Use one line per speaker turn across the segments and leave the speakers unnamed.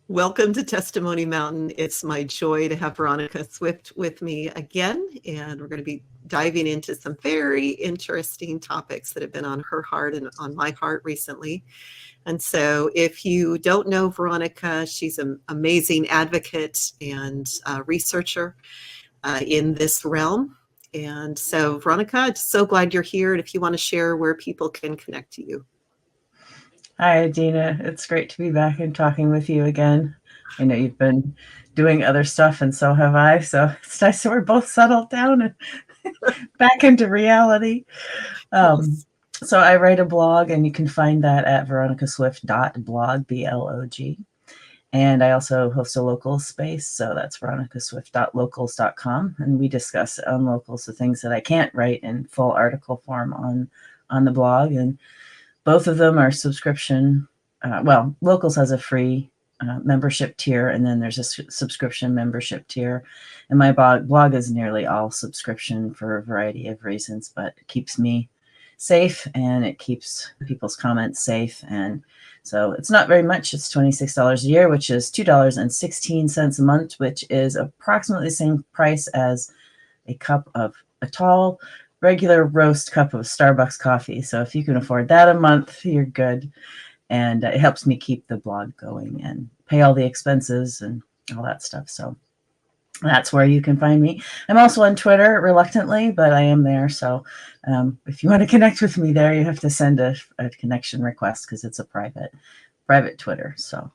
Welcome to Testimony Mountain. It's my joy to have Veronica Swift with me again, and we're going to be diving into some very interesting topics that have been on her heart and on my heart recently. And so if you don't know Veronica, she's an amazing advocate and researcher in this realm. And so, Veronica, I'm so glad you're here. And if you want to share where people can connect to you.
Hi, Dina. It's great to be back and talking with you again. I know you've been doing other stuff, and so have I. So it's nice that we're both settled down and back into reality. Um,
Yes.
so I write a blog, and you can find that at veronicaswift.blog, B-L-O-G. And I also host a local space, so that's veronicaswift.locals.com. And we discuss on locals the things that I can't write in full article form on the blog. And both of them are subscription. Locals has a free membership tier, and then there's a subscription membership tier. And my blog is nearly all subscription for a variety of reasons, but it keeps me safe and it keeps people's comments safe. And so it's not very much. It's $26 a year, which is $2.16 a month, which is approximately the same price as a cup of a tall regular roast cup of Starbucks coffee. So if you can afford that a month, you're good. And it helps me keep the blog going and pay all the expenses and all that stuff. So that's where you can find me. I'm also on Twitter reluctantly, but I am there. So if you want to connect with me there, you have to send a connection request because it's a private Twitter. So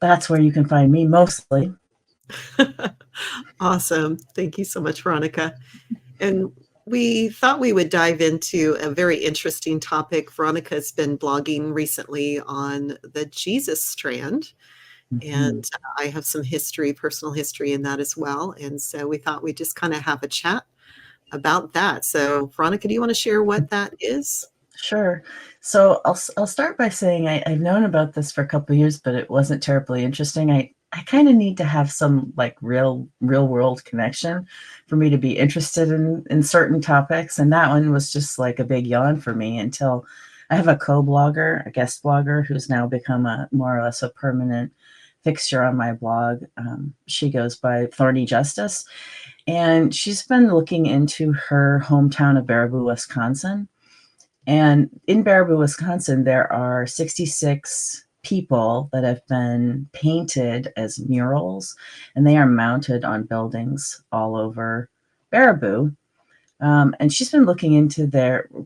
that's where you can find me mostly.
Awesome. Thank you so much, Veronica. And we thought we would dive into a very interesting topic. Veronica's been blogging recently on the Jesus Strand,
Mm-hmm.
and I have some history, personal history in that as well. And so we thought we'd just kind of have a chat about that. So, Veronica, do you want to share what that is?
Sure. So I'll start by saying I've known about this for a couple of years, but it wasn't terribly interesting. I kind of need to have some like real world connection for me to be interested in certain topics. And that one was just like a big yawn for me until I have a co-blogger, a guest blogger who's now become a more or less a permanent fixture on my blog. She goes by Thorny Justice, and she's been looking into her hometown of Baraboo, Wisconsin. And in Baraboo, Wisconsin, there are 66 people that have been painted as murals, and they are mounted on buildings all over Baraboo. And she's been looking into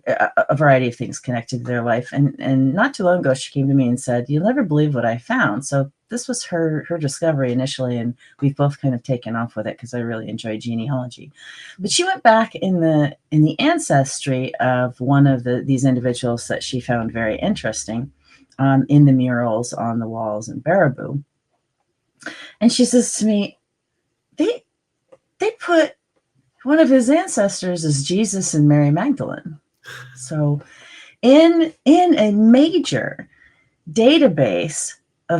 a variety of things connected to their life. And not too long ago, she came to me and said, "You'll never believe what I found." So this was her discovery initially, and we've both kind of taken off with it because I really enjoy genealogy. But she went back in the ancestry of one of these individuals that she found very interesting in the murals on the walls in Baraboo. And she says to me, they put one of his ancestors is Jesus and Mary Magdalene. So in a major database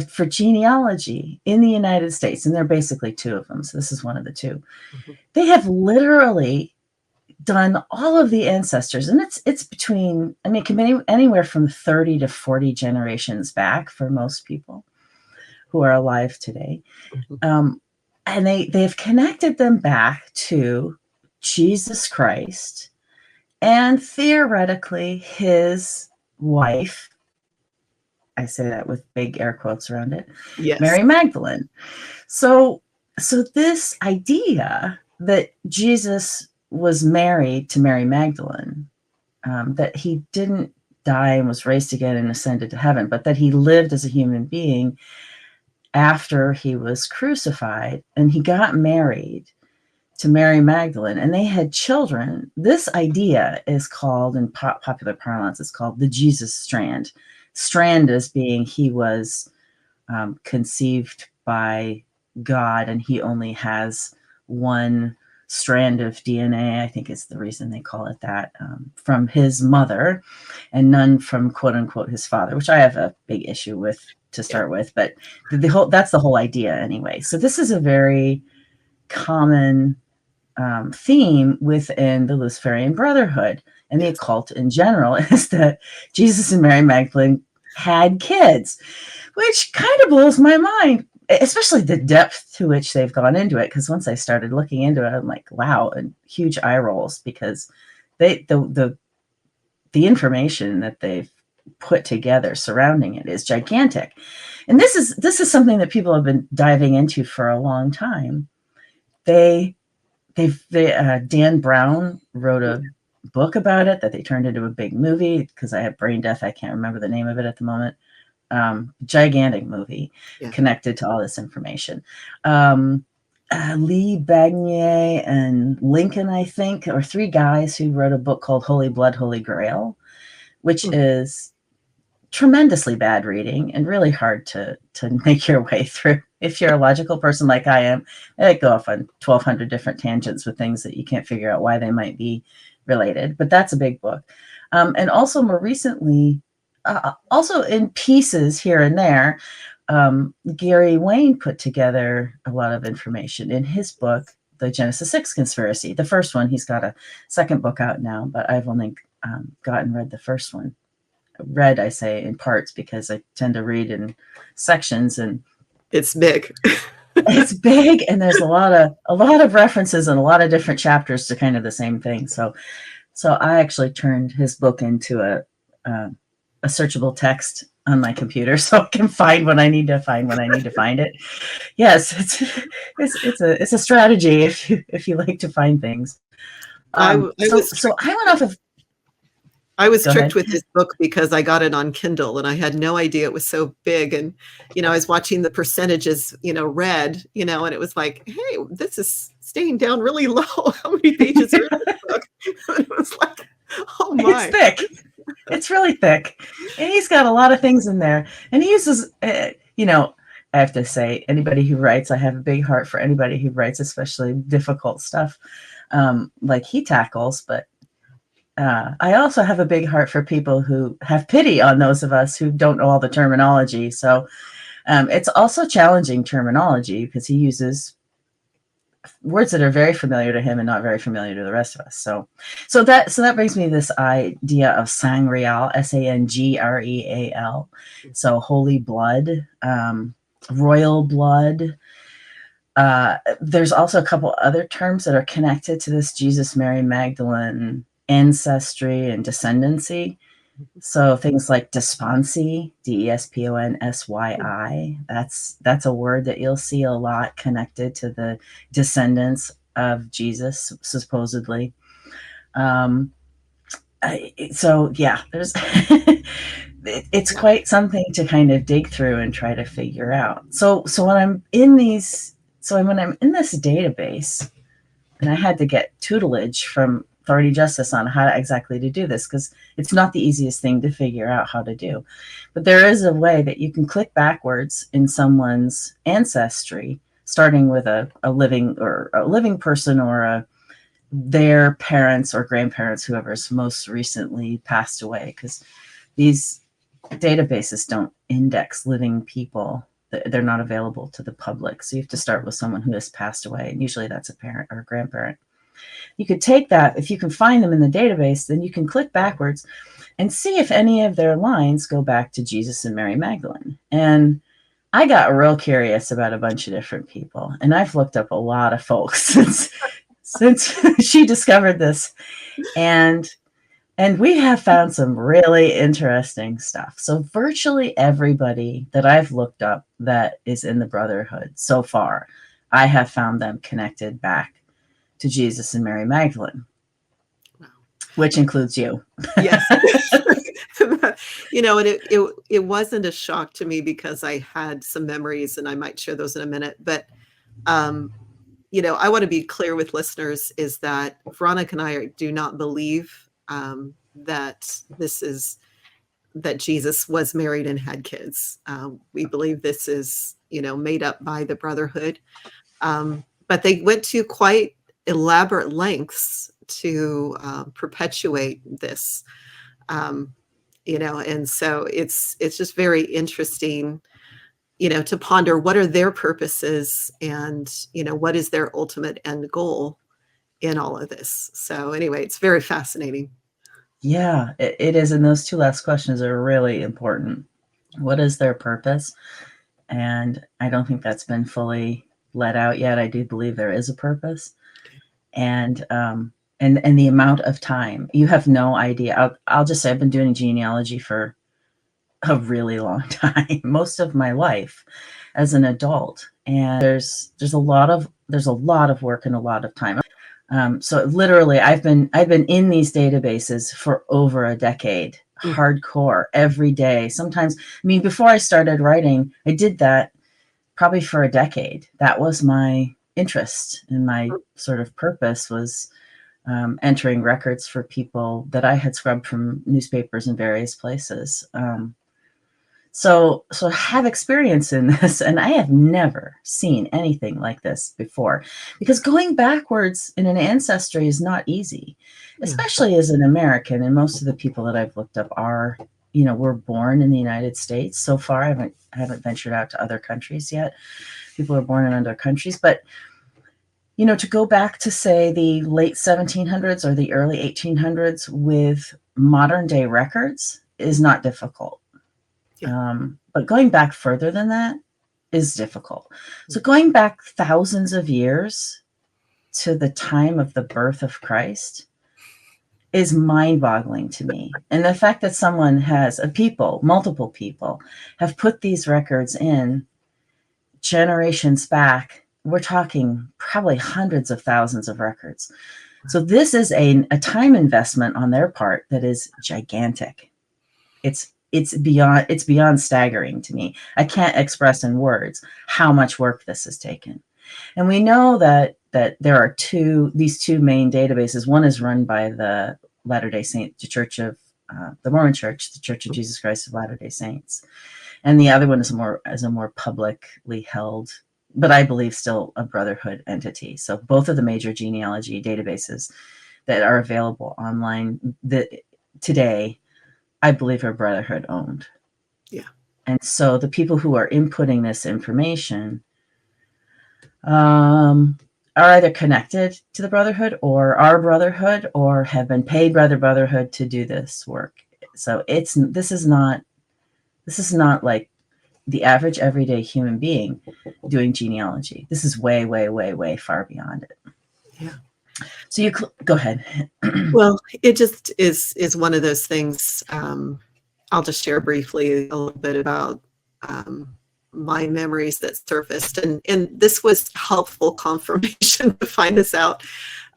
for genealogy in the United States, and there are basically two of them, so this is one of the two, they have literally done all of the ancestors, and it's between, I mean, it can be anywhere from 30 to 40 generations back for most people who are alive today. And they've connected them back to Jesus Christ and theoretically his wife. I say that with big air quotes around it.
Yes.
Mary Magdalene. So this idea that Jesus was married to Mary Magdalene, that he didn't die and was raised again and ascended to heaven, but that he lived as a human being after he was crucified, and he got married to Mary Magdalene, and they had children. This idea is called, in popular parlance, it's called the Jesus Strand. Strand as being he was conceived by God, and he only has one strand of DNA, I think is the reason they call it that, from his mother, and none from quote unquote his father, which I have a big issue with to start with, but that's the whole idea anyway. So this is a very common theme within the Luciferian Brotherhood and the occult in general, is that Jesus and Mary Magdalene had kids, which kind of blows my mind. especially the depth to which they've gone into it. Because once I started looking into it, I'm like, wow, and huge eye rolls, because the information that they've put together surrounding it is gigantic. And this is something that people have been diving into for a long time. Dan Brown wrote a book about it that they turned into a big movie, because I have brain death. I can't remember the name of it at the moment. Gigantic movie, yeah, connected to all this information. Lee Bagnier and Lincoln, I think, are three guys who wrote a book called Holy Blood, Holy Grail, which is tremendously bad reading and really hard to make your way through. If you're a logical person like I am, I go off on 1,200 different tangents with things that you can't figure out why they might be related. But that's a big book. And also more recently, also in pieces here and there, Gary Wayne put together a lot of information in his book, The Genesis 6 Conspiracy. The first one, he's got a second book out now, but I've only read the first one. Read, I say, in parts, because I tend to read in sections, and
it's big.
It's big, and there's a lot of references and a lot of different chapters to kind of the same thing. So I actually turned his book into a searchable text on my computer, so I can find what I need to find when I need to find it. Yes, it's a strategy if you like to find things. I went off of.
I was tricked with this book because I got it on Kindle and I had no idea it was so big. And, I was watching the percentages, read, and it was like, hey, this is staying down really low. How many pages are in this book? And it was like, oh my.
It's thick. It's really thick. And he's got a lot of things in there. And he uses, I have to say, anybody who writes, I have a big heart for anybody who writes, especially difficult stuff like he tackles. But I also have a big heart for people who have pity on those of us who don't know all the terminology. So it's also challenging terminology, because he uses words that are very familiar to him and not very familiar to the rest of us. So that brings me to this idea of sangreal, Sangreal. So holy blood, royal blood. There's also a couple other terms that are connected to this Jesus, Mary, Magdalene ancestry and descendancy. So things like desponsy, Desponsyi, that's a word that you'll see a lot connected to the descendants of Jesus, supposedly. So yeah, there's it's quite something to kind of dig through and try to figure out. So when I'm in this database, and I had to get tutelage from Authority Justice on how exactly to do this, because it's not the easiest thing to figure out how to do. But there is a way that you can click backwards in someone's ancestry, starting with a living person, or their parents or grandparents, whoever's most recently passed away, because these databases don't index living people. They're not available to the public. So you have to start with someone who has passed away. And usually that's a parent or a grandparent. You could take that, if you can find them in the database, then you can click backwards and see if any of their lines go back to Jesus and Mary Magdalene. And I got real curious about a bunch of different people. And I've looked up a lot of folks since she discovered this. And we have found some really interesting stuff. So virtually everybody that I've looked up that is in the Brotherhood so far, I have found them connected back to Jesus and Mary Magdalene, which includes you.
Yes. And it wasn't a shock to me, because I had some memories, and I might share those in a minute. But, I want to be clear with listeners, is that Veronica and I do not believe that Jesus was married and had kids. We believe this is, made up by the Brotherhood. But they went to quite elaborate lengths to perpetuate this, and so it's just very interesting, to ponder what are their purposes, and what is their ultimate end goal in all of this. So anyway, it's very fascinating.
Yeah, it is. And those two last questions are really important. What is their purpose? and I don't think that's been fully let out yet. I do believe there is a purpose, and the amount of time, you have no idea. I'll just say I've been doing genealogy for a really long time, most of my life as an adult, and there's a lot of work and a lot of time. So literally, I've been in these databases for over a decade, hardcore, every day. Sometimes, I mean, before I started writing, I did that probably for a decade. That was my interest, and my sort of purpose was entering records for people that I had scrubbed from newspapers in various places. So I have experience in this, and I have never seen anything like this before, because going backwards in an ancestry is not easy, especially as an American. And most of the people that I've looked up are, were born in the United States. So far, I haven't ventured out to other countries yet. People are born in other countries, but to go back to, say, the late 1700s or the early 1800s with modern day records is not difficult. But going back further than that is difficult. So going back thousands of years to the time of the birth of Christ is mind-boggling to me. And the fact that someone multiple people have put these records in generations back, we're talking probably hundreds of thousands of records. So this is a time investment on their part that is gigantic. It's beyond staggering to me. I can't express in words how much work this has taken. And we know that there are these two main databases. One is run by the Latter-day Saints, the Church of the Mormon Church, the Church of Jesus Christ of Latter-day Saints, and the other one is a more publicly held, but I believe still a Brotherhood entity. So both of the major genealogy databases that are available online today, I believe, are Brotherhood owned.
Yeah.
And so the people who are inputting this information are either connected to the Brotherhood or are Brotherhood or have been paid by the Brotherhood to do this work. So this is not like the average everyday human being doing genealogy. This is way, way, way, way far beyond it.
Yeah.
So you go ahead.
Well, it just is one of those things. I'll just share briefly a little bit about my memories that surfaced, and this was helpful confirmation to find this out.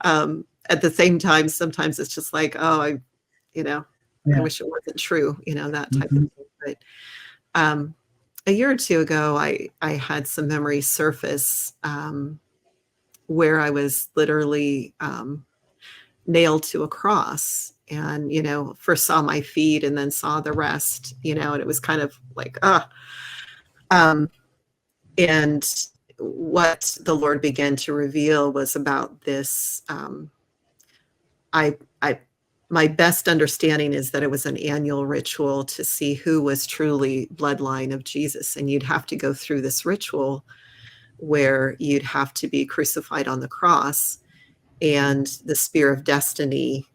At the same time, sometimes it's just like, oh, I wish it wasn't true, that type of thing. But a year or two ago, I had some memories surface where I was literally nailed to a cross, and first saw my feet and then saw the rest, and it was kind of like and what the Lord began to reveal was about this. My best understanding is that it was an annual ritual to see who was truly bloodline of Jesus, and you'd have to go through this ritual where you'd have to be crucified on the cross, and the spear of destiny,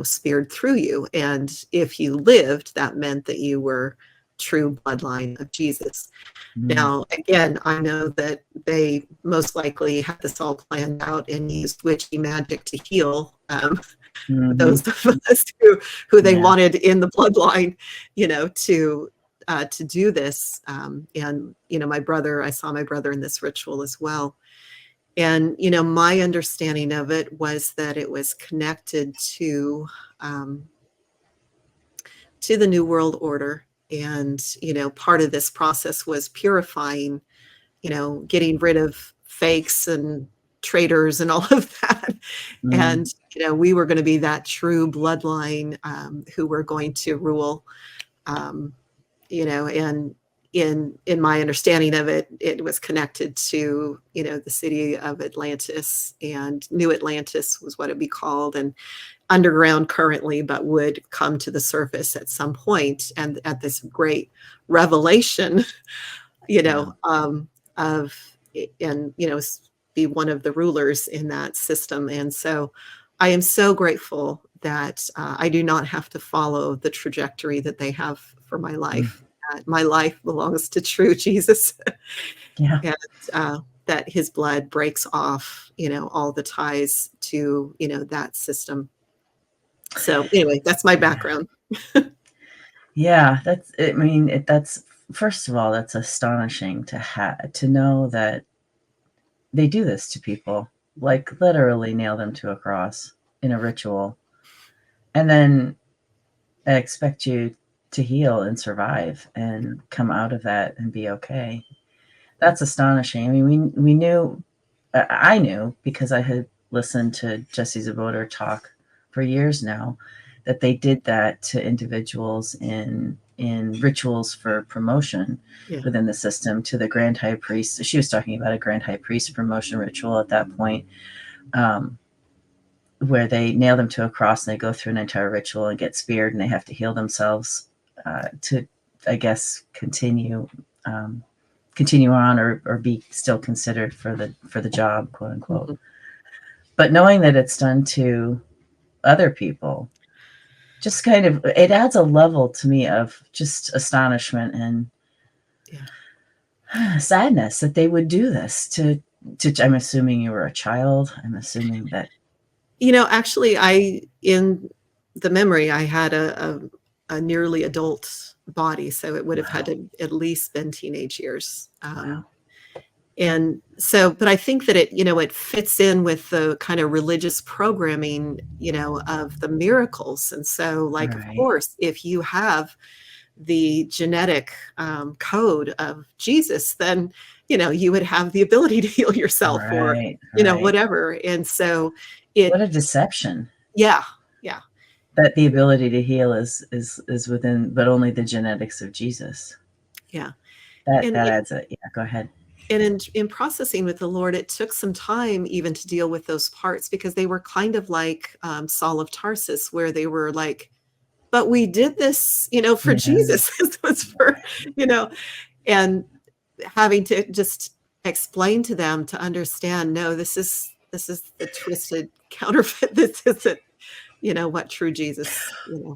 speared through you. And if you lived, that meant that you were true bloodline of Jesus. Now, again, I know that they most likely had this all planned out and used witchy magic to heal those of us who they wanted in the bloodline, to do this. And my brother, I saw my brother in this ritual as well. And, my understanding of it was that it was connected to the New World Order. And, part of this process was purifying, getting rid of fakes and traitors and all of that. And, we were going to be that true bloodline who were going to rule, and in my understanding of it, it was connected to, the city of Atlantis, and New Atlantis was what it'd be called, and underground currently, but would come to the surface at some point, and at this great revelation, be one of the rulers in that system. And so I am so grateful that I do not have to follow the trajectory that they have for my life. that my life belongs to true Jesus.
Yeah.
And that his blood breaks off, all the ties to, that system. So anyway, that's my background.
Yeah, that's first of all, that's astonishing to know that they do this to people, like literally nail them to a cross in a ritual, and then expect you to heal and survive and come out of that and be okay. That's astonishing. I mean, we knew, I knew because I had listened to Jesse Zaboter talk for years now, that they did that to individuals in rituals for promotion
Yeah.
within the system, to the grand high priest. She was talking about a grand high priest promotion ritual at that point, where they nail them to a cross and they go through an entire ritual and get speared, and they have to heal themselves to, I guess, continue on or be still considered for the job, quote unquote.
Mm-hmm.
But knowing that it's done to other people, just kind of, it adds a level to me of just astonishment and sadness that they would do this to I'm assuming you were a child. I'm assuming that.
Actually, in the memory, I had a nearly adult body, so it would have had to at least been teenage years.
Wow.
And so, but I think that it fits in with the kind of religious programming, of the miracles. And so, like, of
Right.
course, if you have the genetic code of Jesus, then, you would have the ability to heal yourself or,
Right.
whatever. And so
What a deception.
yeah.
That the ability to heal is within, but only the genetics of Jesus.
Yeah.
That
And
adds a, yeah, go ahead.
And in processing with the Lord, it took some time even to deal with those parts, because they were kind of like Saul of Tarsus, where they were like, but we did this, for Jesus. This was for, and having to just explain to them to understand, no, this is the twisted counterfeit. This isn't, what true Jesus,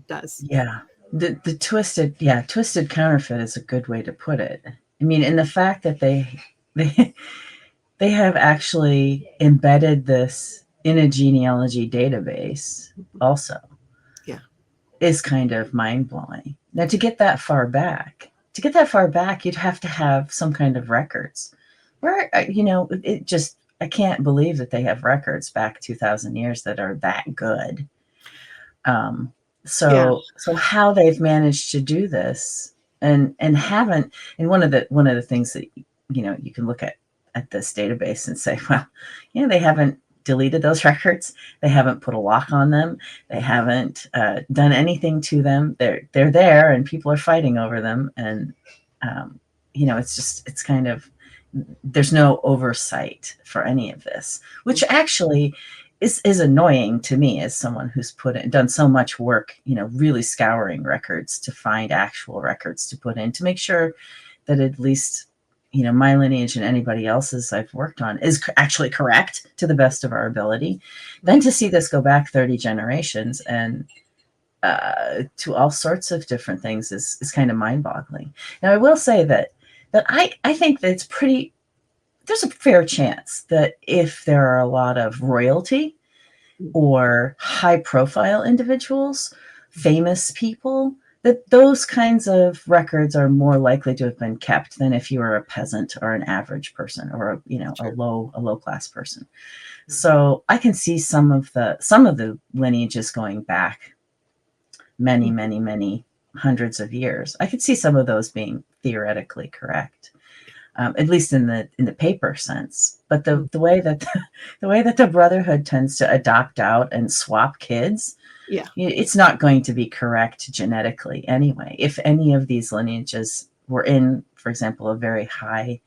does.
Yeah. The twisted counterfeit is a good way to put it. I mean, in the fact that they they have actually embedded this in a genealogy database also.
Yeah.
Is kind of mind-blowing. Now, to get that far back, you'd have to have some kind of records. Where, it just, I can't believe that they have records back 2,000 years that are that good. So how they've managed to do this and haven't, and one of the things that, you can look at this database and say, well, they haven't deleted those records. They haven't put a lock on them. They haven't done anything to them. They're there, and people are fighting over them. And it's kind of, there's no oversight for any of this, which actually is annoying to me as someone who's done so much work, really scouring records to find actual records to put in, to make sure that at least my lineage and anybody else's I've worked on is actually correct to the best of our ability. Then to see this go back 30 generations and to all sorts of different things is kind of mind-boggling. Now, I will say that I think that there's a fair chance that if there are a lot of royalty or high-profile individuals, famous people, that those kinds of records are more likely to have been kept than if you were a peasant or an average person or a low class person. So I can see some of the lineages going back many hundreds of years. I could see some of those being theoretically correct, at least in the paper sense. But the way that the Brotherhood tends to adopt out and swap kids, it's not going to be correct genetically anyway. If any of these lineages were in, for example, a very high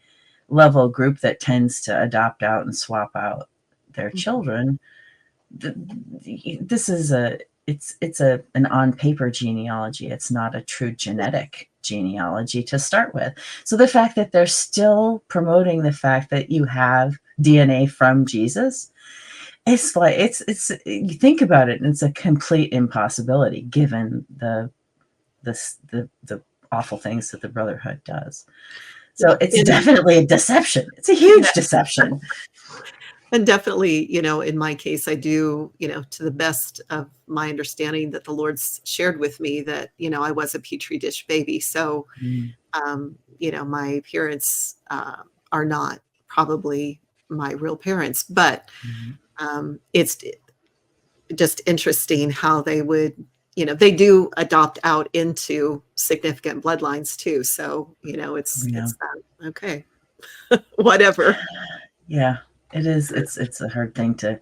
level group that tends to adopt out and swap out their children, this is an on paper genealogy. It's not a true genetic genealogy to start with. So the fact that they're still promoting the fact that you have DNA from Jesus, it's like, it's you think about it, and it's a complete impossibility given the awful things that the Brotherhood does. So
Yeah.
it's definitely a deception. It's a huge deception.
And definitely, in my case, I do, to the best of my understanding that the Lord's shared with me that, I was a petri dish baby. So, my parents are not probably my real parents, but it's just interesting how they would, they do adopt out into significant bloodlines too. So, it's that, okay, whatever.
Yeah, it is. It's a hard thing to,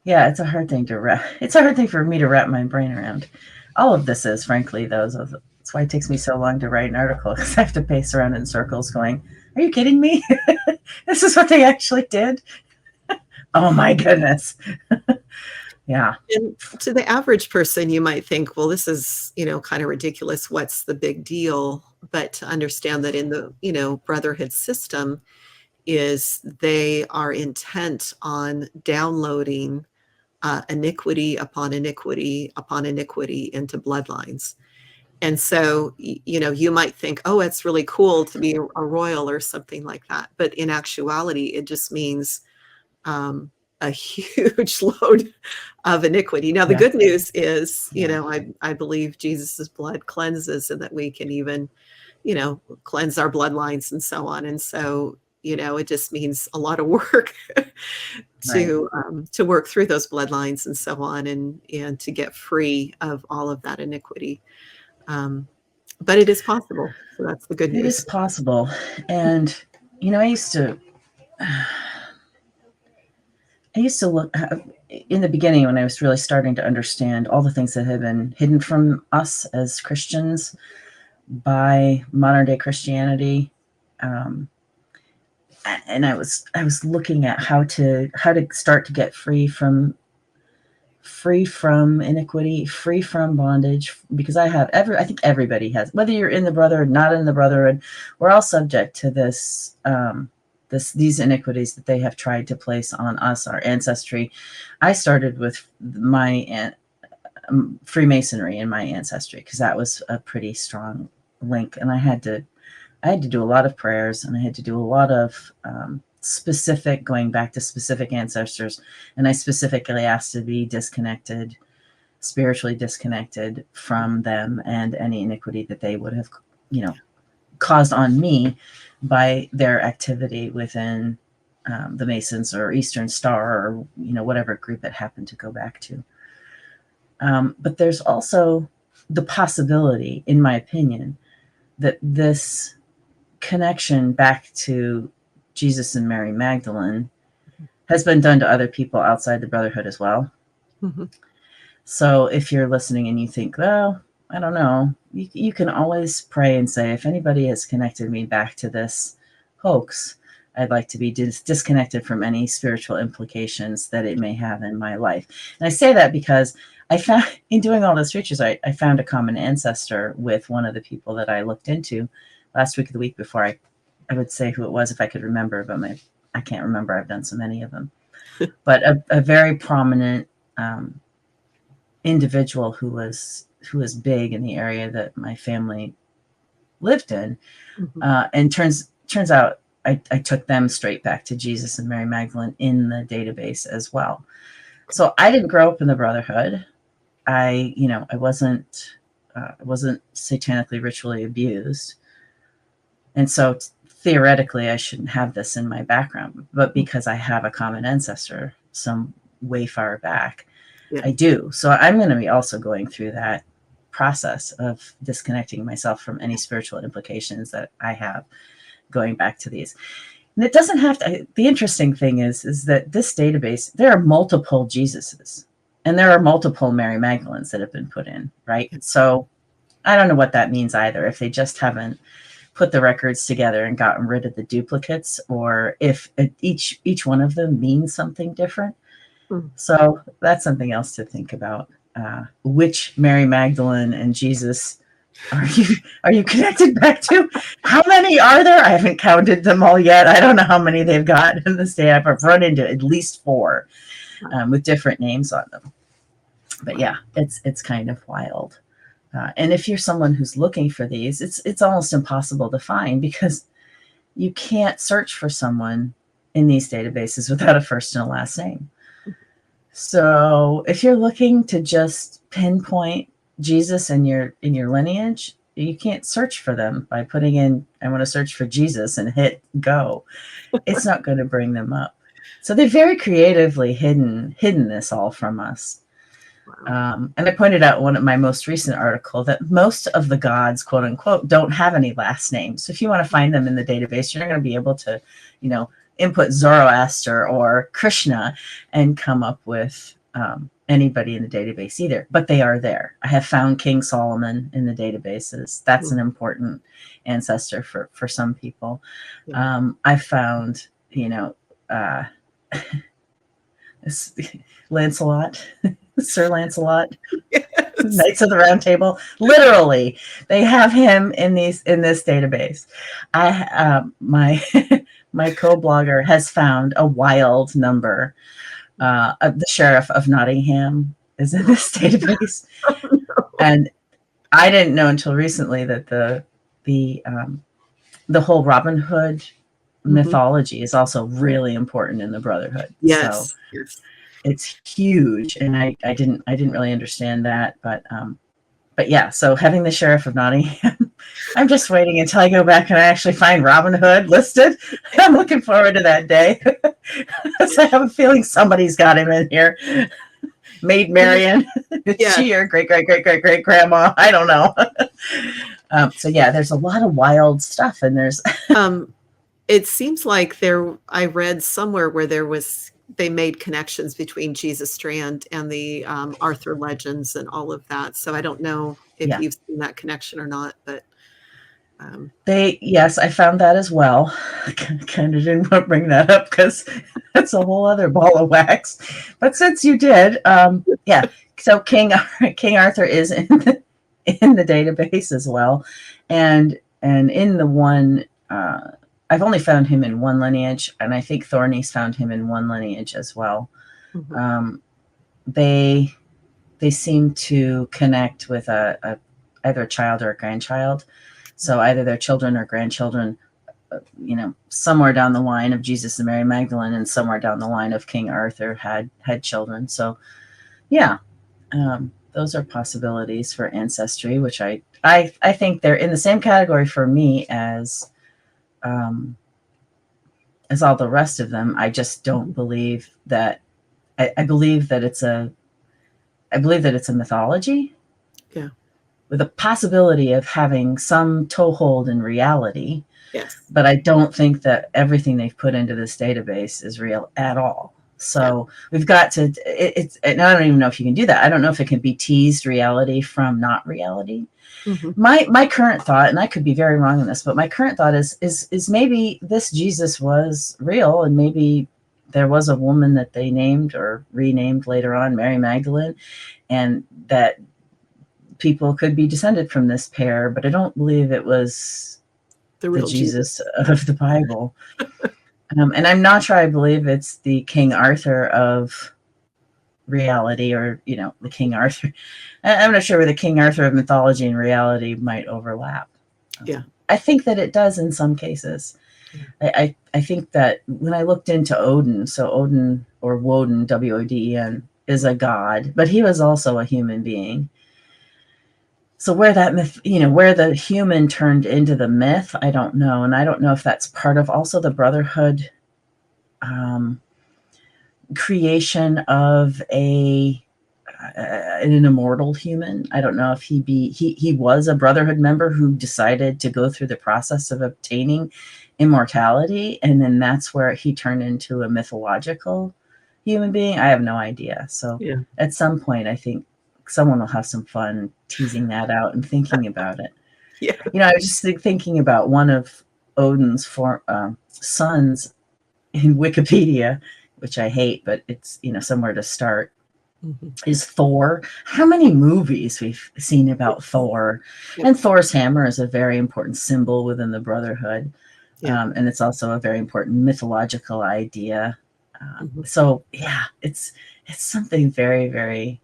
yeah, it's a hard thing to wrap. It's a hard thing for me to wrap my brain around. All of this is, frankly, though. That's why it takes me so long to write an article, because I have to pace around in circles going, are you kidding me? This is what they actually did? Oh my goodness. Yeah.
And to the average person, you might think, well, this is, kind of ridiculous. What's the big deal? But to understand that in the, Brotherhood system is they are intent on downloading iniquity upon iniquity upon iniquity into bloodlines. And so, you might think, oh, it's really cool to be a royal or something like that. But in actuality, it just means a huge load of iniquity. Now, the good news is, I believe Jesus's blood cleanses and that we can even, cleanse our bloodlines and so on. And so, it just means a lot of work to work through those bloodlines and so on and to get free of all of that iniquity. But it is possible. So that's the good news.
It is possible. And, I used to look in the beginning when I was really starting to understand all the things that had been hidden from us as Christians by modern day Christianity. And I was looking at how to start to get free from iniquity, free from bondage, because I think everybody has, whether you're in the Brotherhood, not in the Brotherhood, we're all subject to this, these iniquities that they have tried to place on us, our ancestry. I started with my Freemasonry in my ancestry because that was a pretty strong link, and I had to do a lot of prayers, and I had to do a lot of specific, going back to specific ancestors, and I specifically asked to be disconnected, spiritually disconnected from them and any iniquity that they would have, caused on me by their activity within the Masons or Eastern Star or whatever group it happened to go back to. But there's also the possibility, in my opinion, that this connection back to Jesus and Mary Magdalene has been done to other people outside the Brotherhood as well. Mm-hmm. So if you're listening and you think, well, I don't know, you can always pray and say, if anybody has connected me back to this hoax, I'd like to be disconnected from any spiritual implications that it may have in my life. And I say that because I found, in doing all this research, I found a common ancestor with one of the people that I looked into last week or the week before. I would say who it was if I could remember, but I can't remember. I've done so many of them. But a very prominent individual who was big in the area that my family lived in. Mm-hmm. And turns out I took them straight back to Jesus and Mary Magdalene in the database as well. So I didn't grow up in the Brotherhood. I wasn't satanically ritually abused. And so theoretically I shouldn't have this in my background, but because I have a common ancestor some way far back, yeah. I do. So I'm going to be also going through that process of disconnecting myself from any spiritual implications that I have going back to these. And it doesn't have to, the interesting thing is that this database, there are multiple Jesuses and there are multiple Mary Magdalenes that have been put in, right? So I don't know what that means either, if they just haven't put the records together and gotten rid of the duplicates, or if each one of them means something different. So that's something else to think about. Which Mary Magdalene and Jesus are you connected back to? How many are there? I haven't counted them all yet. I don't know how many they've got in this day. I've run into at least 4 with different names on them. But yeah, it's kind of wild. And if you're someone who's looking for these, it's almost impossible to find because you can't search for someone in these databases without a first and a last name. So if you're looking to just pinpoint Jesus in your lineage, you can't search for them by putting in, I want to search for Jesus and hit go. It's not going to bring them up. So they've very creatively hidden this all from us.
Wow.
And I pointed out in one of my most recent article that most of the gods, quote unquote, don't have any last names. So if you want to find them in the database, you're not going to be able to, input Zoroaster or Krishna and come up with anybody in the database either. But they are there. I have found King Solomon in the databases. That's an important ancestor for some people. I found, Lancelot, Sir Lancelot,
Yes.
Knights of the Round Table. Literally, they have him in this database. My my co-blogger has found a wild number. The sheriff of Nottingham is in this database, and I didn't know until recently that the whole Robin Hood mythology is also really important in the Brotherhood.
Yes.
So it's huge, and I didn't really understand that, but yeah. So having the sheriff of Nottingham, I'm just waiting until I go back and I actually find Robin Hood listed. I'm looking forward to that day. So I have a feeling somebody's got him in here. Maid Marian, is she your great grandma? I don't know. So yeah, there's a lot of wild stuff, and there's.
It seems like I read somewhere where they made connections between Jesus Strand and the Arthur legends and all of that. So I don't know if you've seen that connection or not, but
yes, I found that as well. I kind of didn't want to bring that up because that's a whole other ball of wax. But since you did, yeah. So King Arthur is in the database as well, and in the one. I've only found him in one lineage, and I think Thorny's found him in one lineage as well. They seem to connect with either a child or a grandchild. So either their children or grandchildren, somewhere down the line of Jesus and Mary Magdalene, and somewhere down the line of King Arthur had children. So, yeah, those are possibilities for ancestry, which I think they're in the same category for me as all the rest of them. I just don't believe that. I believe that it's a mythology.
Yeah.
With a possibility of having some toehold in reality.
Yes.
But I don't think that everything they've put into this database is real at all. So we've got to. And I don't even know if you can do that. I don't know if it can be teased reality from not reality. My current thought, and I could be very wrong in this, but my current thought is maybe this Jesus was real, and maybe there was a woman that they named or renamed later on, Mary Magdalene, and that people could be descended from this pair, but I don't believe it was the real Jesus of the Bible. And I'm not sure I believe it's the King Arthur of reality, or the King Arthur. I'm not sure where the King Arthur of mythology and reality might overlap. I think that it does in some cases. I think that when I looked into Odin, so Odin, or Woden, Woden, is a god, but he was also a human being. So where that myth, where the human turned into the myth, I don't know. And I don't know if that's part of also the Brotherhood creation of an immortal human. I don't know if he was a Brotherhood member who decided to go through the process of obtaining immortality, and then that's where he turned into a mythological human being. I have no idea. So at some point, I think someone will have some fun teasing that out and thinking about it. I was just thinking about one of Odin's sons in Wikipedia, which I hate, but it's somewhere to start. Is Thor. How many movies we've seen about Thor? And Thor's hammer is a very important symbol within the Brotherhood. And it's also a very important mythological idea. So yeah, it's something very, very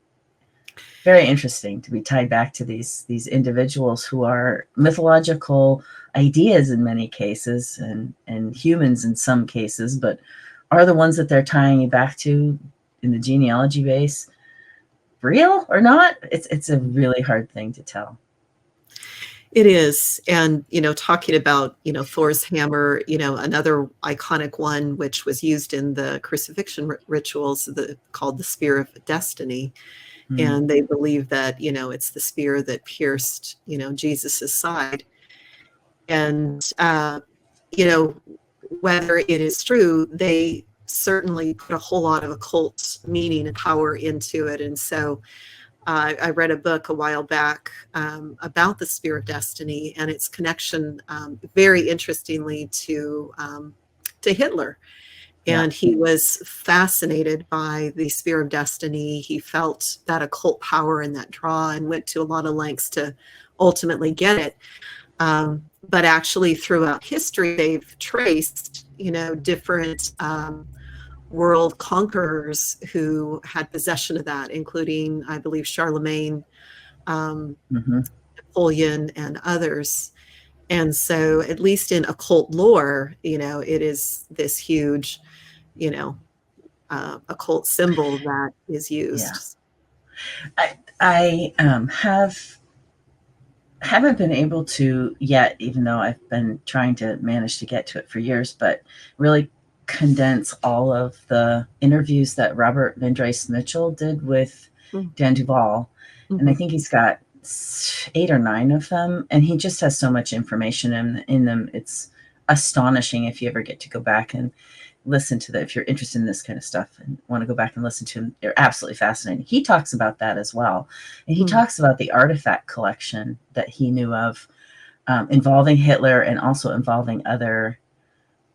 Very interesting to be tied back to these individuals who are mythological ideas in many cases, and humans in some cases, but are the ones that they're tying you back to in the genealogy base real or not? It's a really hard thing to tell.
It is. And, talking about, Thor's hammer, another iconic one, which was used in the crucifixion rituals, called the spear of destiny.
Mm.
And they believe that, it's the spear that pierced, Jesus's side. And, whether it is true, they certainly put a whole lot of occult meaning and power into it. And so I read a book a while back about the Spear of Destiny and its connection, very interestingly, to Hitler.
Yeah.
And he was fascinated by the Spear of Destiny. He felt that occult power and that draw, and went to a lot of lengths to ultimately get it. But actually, throughout history, they've traced, different world conquerors who had possession of that, including, I believe, Charlemagne,
Mm-hmm.
Napoleon, and others. And so, at least in occult lore, it is this huge, occult symbol that is
Yeah.
used.
I haven't been able to yet, even though I've been trying to manage to get to it for years, but really condense all of the interviews that Robert Vindres Mitchell did with Dan Duvall. And I
Mm-hmm.
think he's got 8 or 9 of them, and he just has so much information in them. It's astonishing if you ever get to go back and listen to that. If you're interested in this kind of stuff and want to go back and listen to them, they're absolutely fascinating. He talks about that as well. And he talks about the artifact collection that he knew of, involving Hitler and also involving other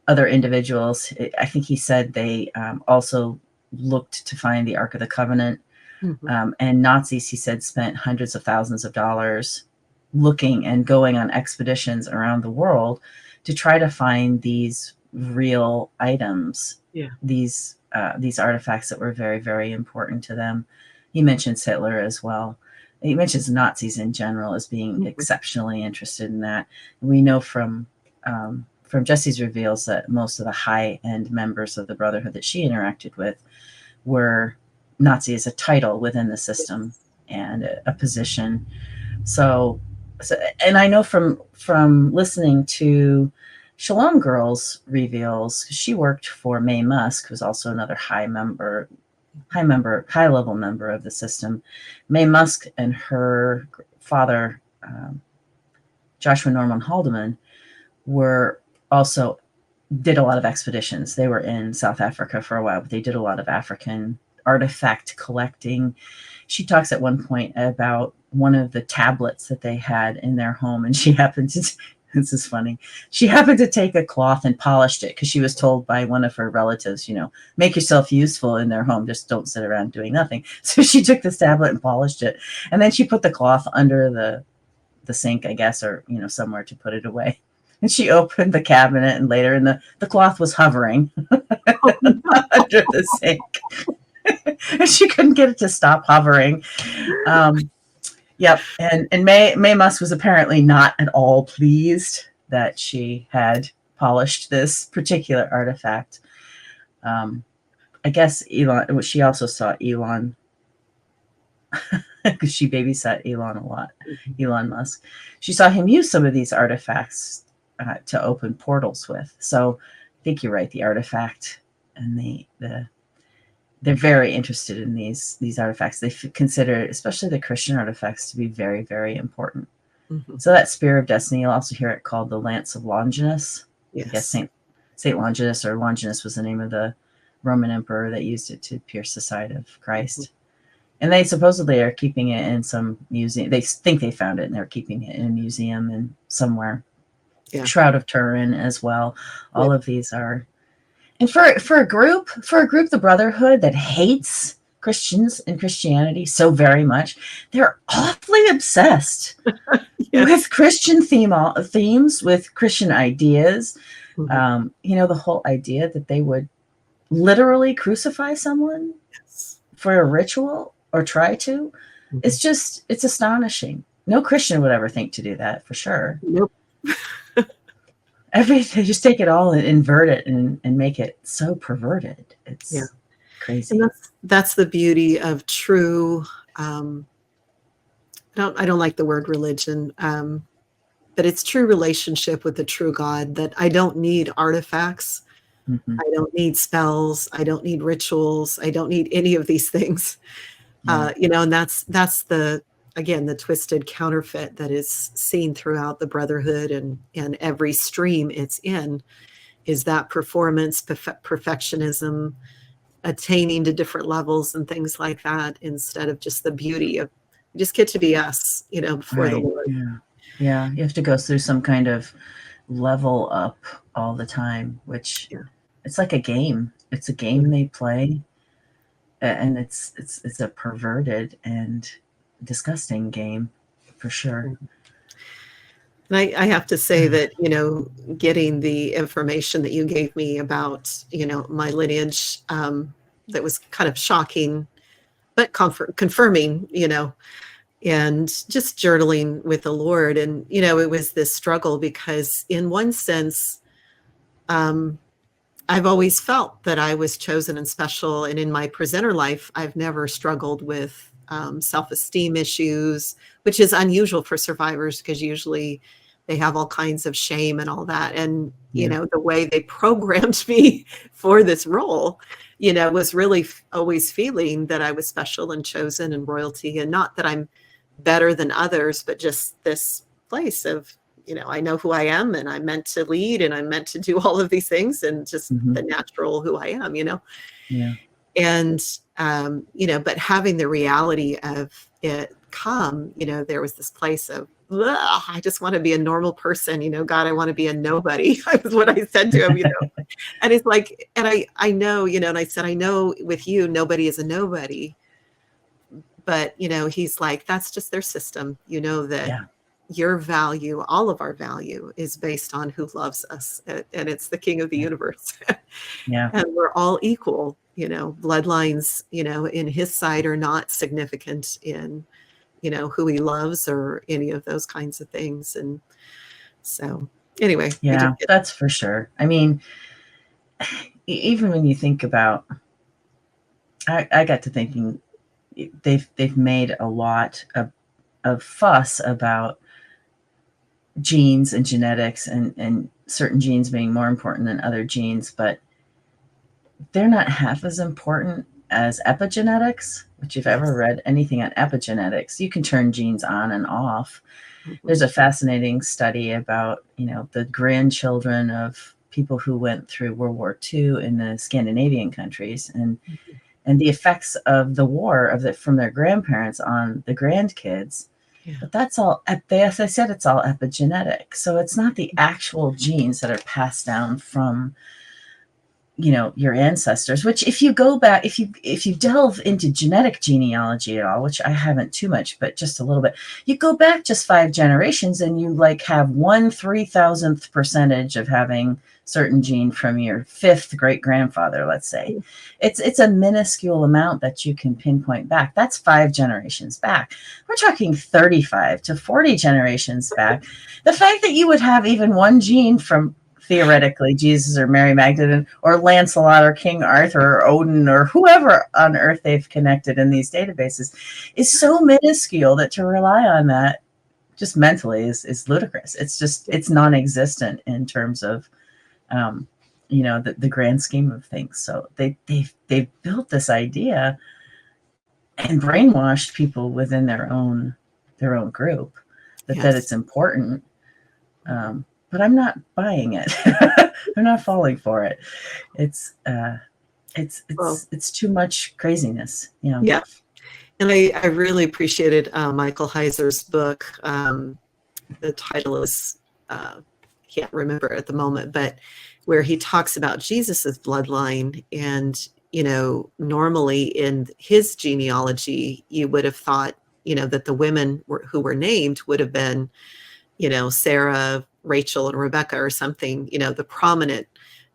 individuals. I think he said they also looked to find the Ark of the Covenant.
Mm-hmm.
And Nazis, he said, spent hundreds of thousands of dollars looking and going on expeditions around the world to try to find these real items,
Yeah.
these artifacts that were very, very important to them. He mentions Hitler as well. He mentions Nazis in general as being exceptionally interested in that. We know from Jesse's reveals that most of the high-end members of the Brotherhood that she interacted with were Nazi as a title within the system and a position. So, and I know from listening to Shalom Girl's reveals, she worked for Mae Musk, who's also another high level member of the system. Mae Musk and her father, Joshua Norman Haldeman, were also did a lot of expeditions. They were in South Africa for a while, but they did a lot of African artifact collecting. She talks at one point about one of the tablets that they had in their home, and she happened to, this is funny, she happened to take a cloth and polished it because she was told by one of her relatives, make yourself useful in their home, just don't sit around doing nothing. So she took this tablet and polished it, and then she put the cloth under the sink, I guess, or somewhere to put it away. And she opened the cabinet, and later, and the cloth was hovering under the sink. And she couldn't get it to stop hovering. Yep. And Mae Musk was apparently not at all pleased that she had polished this particular artifact. I guess Elon, she also saw Elon, because she babysat Elon a lot, Elon Musk. She saw him use some of these artifacts to open portals with. So I think you're right. The artifact and they're very interested in these artifacts. They consider, especially the Christian artifacts, to be very, very important.
Mm-hmm.
So that Spear of Destiny, you'll also hear it called the Lance of Longinus.
Yes.
I guess Saint Longinus, or Longinus, was the name of the Roman emperor that used it to pierce the side of Christ. Mm-hmm. And they supposedly are keeping it in some museum. They think they found it, and they're keeping it in a museum in somewhere. Yeah. Shroud of Turin as well. All of these are. And for a group, the Brotherhood that hates Christians and Christianity so very much, they're awfully obsessed with Christian themes, with Christian ideas. Mm-hmm. The whole idea that they would literally crucify someone for a ritual, or try to. It's astonishing. No Christian would ever think to do that, for sure.
Nope.
They just take it all and invert it and make it so perverted. It's crazy.
And that's the beauty of true, I don't like the word religion, but it's true relationship with the true God, that I don't need artifacts. I don't need spells. I don't need rituals. I don't need any of these things. And that's again, the twisted counterfeit that is seen throughout the Brotherhood and every stream it's in, is that performance, perfectionism, attaining to different levels and things like that, instead of just the beauty of just get to be us, before the Lord.
Yeah. You have to go through some kind of level up all the time, which it's like a game. It's a game they play. And it's a perverted and disgusting game, for sure.
And I have to say that, getting the information that you gave me about, my lineage, that was kind of shocking, but confirming, and just journaling with the Lord. And, it was this struggle because in one sense, I've always felt that I was chosen and special. And in my presenter life, I've never struggled with self-esteem issues, which is unusual for survivors because usually they have all kinds of shame and all that. And, the way they programmed me for this role, was really always feeling that I was special and chosen and royalty, and not that I'm better than others, but just this place of, I know who I am, and I'm meant to lead, and I'm meant to do all of these things, and just the natural who I am, and, but having the reality of it come, there was this place of, I just want to be a normal person, God, I want to be a nobody. That's what I said to him, and it's like, and I know, and I said, I know with you, nobody is a nobody, but, he's like, that's just their system, that your value, all of our value, is based on who loves us, and it's the King of the universe. And we're all equal. Bloodlines, in his side are not significant in, who he loves or any of those kinds of things. And so anyway.
That's for sure. I mean, even when you think about, I got to thinking, they've made a lot of fuss about genes and genetics and certain genes being more important than other genes, but they're not half as important as epigenetics, which, if you've ever read anything on epigenetics, you can turn genes on and off. There's a fascinating study about, the grandchildren of people who went through World War II in the Scandinavian countries, and the effects of the war from their grandparents on the grandkids. But that's all, as I said, it's all epigenetic. So it's not the actual genes that are passed down from, your ancestors, which, if you go back, if you delve into genetic genealogy at all, which I haven't too much, but just a little bit, you go back just 5 generations and you have 1/3000th percentage of having certain gene from your 5th great grandfather, let's say. It's a minuscule amount that you can pinpoint back. That's 5 generations back. We're talking 35 to 40 generations back. The fact that you would have even one gene from, theoretically, Jesus or Mary Magdalene or Lancelot or King Arthur or Odin or whoever on earth they've connected in these databases is so minuscule that to rely on that just mentally is ludicrous. It's non-existent in terms of the grand scheme of things. So they've built this idea and brainwashed people within their own group that it's important. But I'm not buying it. I'm not falling for it. It's too much craziness.
Yeah. And I really appreciated Michael Heiser's book. The title is, can't remember at the moment, but where he talks about Jesus's bloodline. And, normally in his genealogy, you would have thought, that the women who were named would have been, Sarah, Rachel, and Rebecca or something, the prominent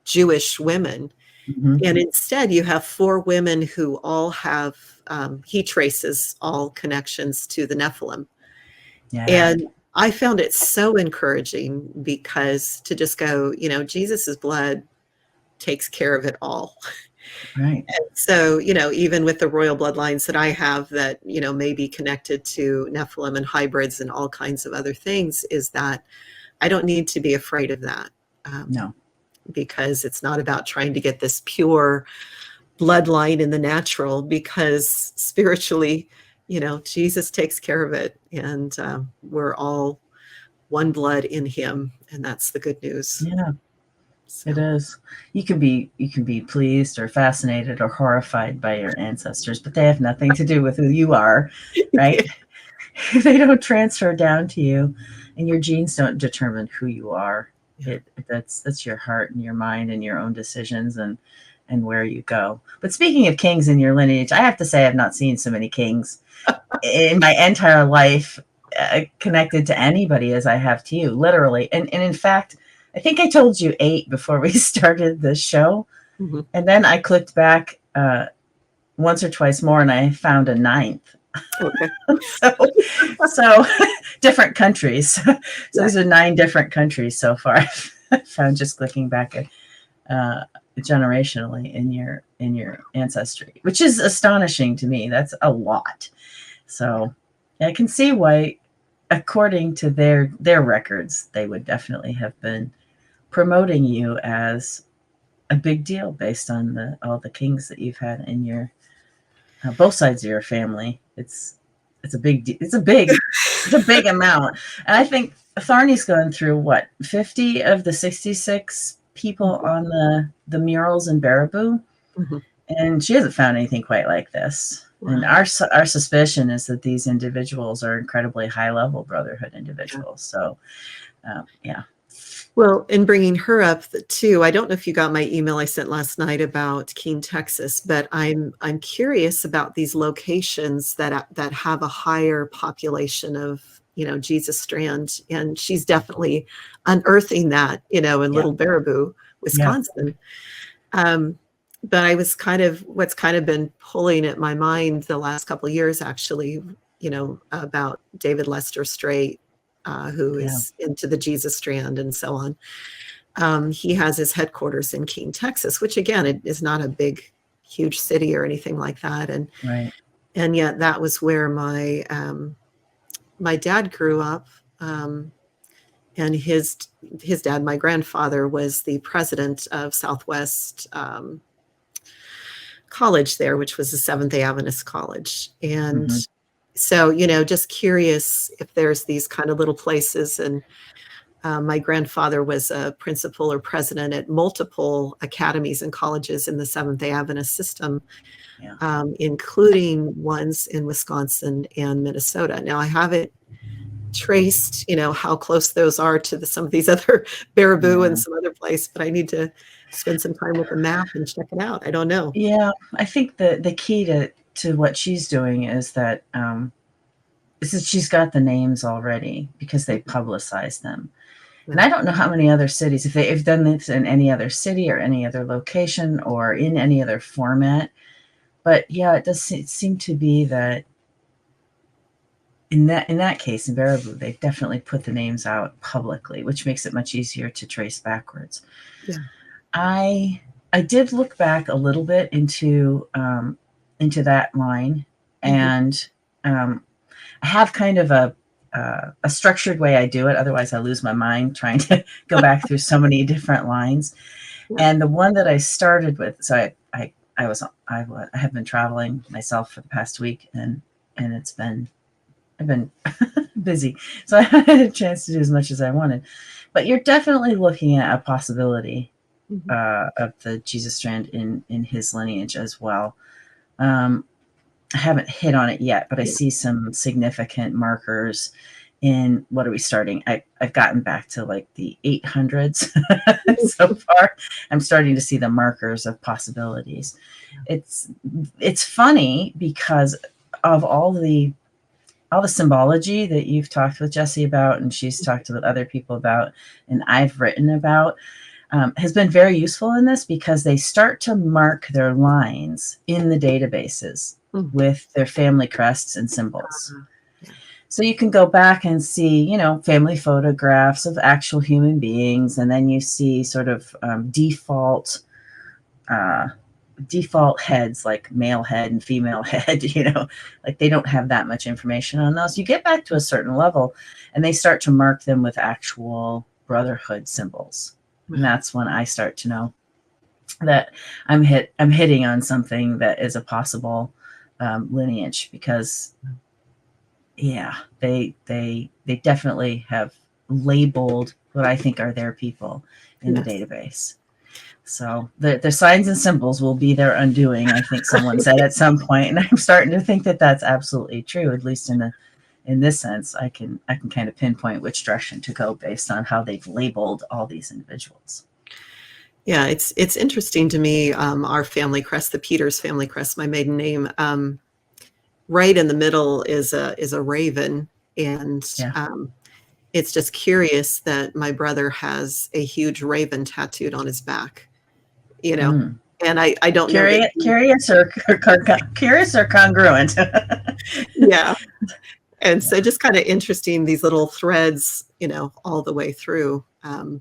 Jewish women.
Mhm.
And instead, you have four women who all have, he traces all connections to the Nephilim.
Yeah.
And I found it so encouraging because to just go, Jesus's blood takes care of it all.
Right.
And so, even with the royal bloodlines that I have that, may be connected to Nephilim and hybrids and all kinds of other things, is that I don't need to be afraid of that.
No.
Because it's not about trying to get this pure bloodline in the natural, because spiritually, Jesus takes care of it. And we're all one blood in him. And that's the good news.
Yeah.
So.
It is. You can be pleased or fascinated or horrified by your ancestors, but they have nothing to do with who you are, right? Yeah. They don't transfer down to you, and your genes don't determine who you are.
Yeah.
That's your heart and your mind and your own decisions and where you go. But speaking of kings in your lineage, I have to say I've not seen so many kings in my entire life connected to anybody as I have to you, literally. And in fact, I think I told you 8 before we started the show.
Mm-hmm.
And then I clicked back once or twice more and I found a 9th.
Okay.
so different countries. So
Yeah.
these are 9 different countries so far. I found just clicking back generationally in your ancestry, which is astonishing to me. That's a lot. So I can see why, according to their records, they would definitely have been promoting you as a big deal based on all the kings that you've had in your both sides of your family. It's a big amount. And I think Tharny's going through what, 50 of the 66 people on the murals in Baraboo,
Mm-hmm.
and she hasn't found anything quite like this. Wow. And our suspicion is that these individuals are incredibly high level Brotherhood individuals. Yeah. So yeah.
Well, in bringing her up too, I don't know if you got my email I sent last night about Keene, Texas, but I'm curious about these locations that have a higher population of, Jesus Strand, and she's definitely unearthing that, in Little Baraboo, Wisconsin. Yeah. But I was what's kind of been pulling at my mind the last couple of years, actually, about David Lester Straight, who is into the Jesus Strand and so on. He has his headquarters in Keene, Texas, which again, it is not a big, huge city or anything like that. And
right.
And yet that was where my dad grew up. And his dad, my grandfather, was the president of Southwest College there, which was the Seventh-day Adventist college. And so, just curious if there's these kind of little places. And my grandfather was a principal or president at multiple academies and colleges in the Seventh-day Adventist system, including ones in Wisconsin and Minnesota. Now, I haven't traced, how close those are to some of these other Baraboo and some other place, but I need to spend some time with the map and check it out. I don't know.
Yeah, I think the key to what she's doing is that she's got the names already because they publicize them. And I don't know how many other cities, if they've done this in any other city or any other location or in any other format. But yeah, it does seem to be that in that case, in Baraboo, they've definitely put the names out publicly, which makes it much easier to trace backwards.
Yeah.
I did look back a little bit into that line, and I have kind of a structured way I do it. Otherwise, I lose my mind trying to go back through so many different lines. Yeah. And the one that I started with, so I have been traveling myself for the past week, and I've been busy, so I haven't had a chance to do as much as I wanted. But you're definitely looking at a possibility of the Jesus Strand in his lineage as well. I haven't hit on it yet, but I see some significant markers in, what are we starting? I've gotten back to like the 800s so far. I'm starting to see the markers of possibilities. It's funny because of all the symbology that you've talked with Jessie about, and she's talked with other people about, and I've written about. has been very useful in this because they start to mark their lines in the databases with their family crests and symbols.
Yeah.
So you can go back and see, you know, family photographs of actual human beings, and then you see sort of default heads, like male head and female head, you know, like they don't have that much information on those. You get back to a certain level and they start to mark them with actual brotherhood symbols. And that's when I start to know that I'm hitting on something that is a possible lineage, because yeah, they definitely have labeled what I think are their people in the database. So the signs and symbols will be their undoing, I think someone said at some point, and I'm starting to think that that's absolutely true. At least in this sense, I can kind of pinpoint which direction to go based on how they've labeled all these individuals.
Yeah, it's interesting to me. Our family crest, the Peters family crest, my maiden name. Right in the middle is a raven, and it's just curious that my brother has a huge raven tattooed on his back. You know, and I don't know that
curious or congruent.
Yeah. And so just kind of interesting, these little threads, you know, all the way through. And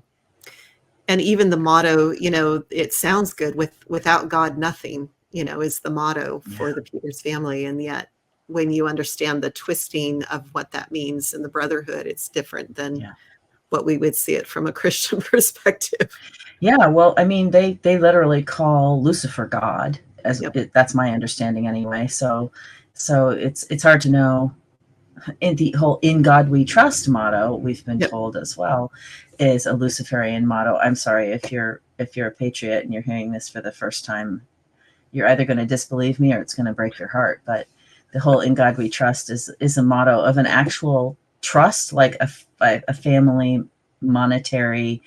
even the motto, you know, it sounds good, without God, nothing, you know, is the motto for the Peters family. And yet when you understand the twisting of what that means in the Brotherhood, it's different than what we would see it from a Christian perspective.
Yeah, well, I mean, they literally call Lucifer God, as that's my understanding anyway. So it's hard to know. In the whole "In God We Trust" motto, we've been told as well, is a Luciferian motto. I'm sorry, if you're a patriot and you're hearing this for the first time, you're either going to disbelieve me or it's going to break your heart. But the whole "In God We Trust" is a motto of an actual trust, like a family monetary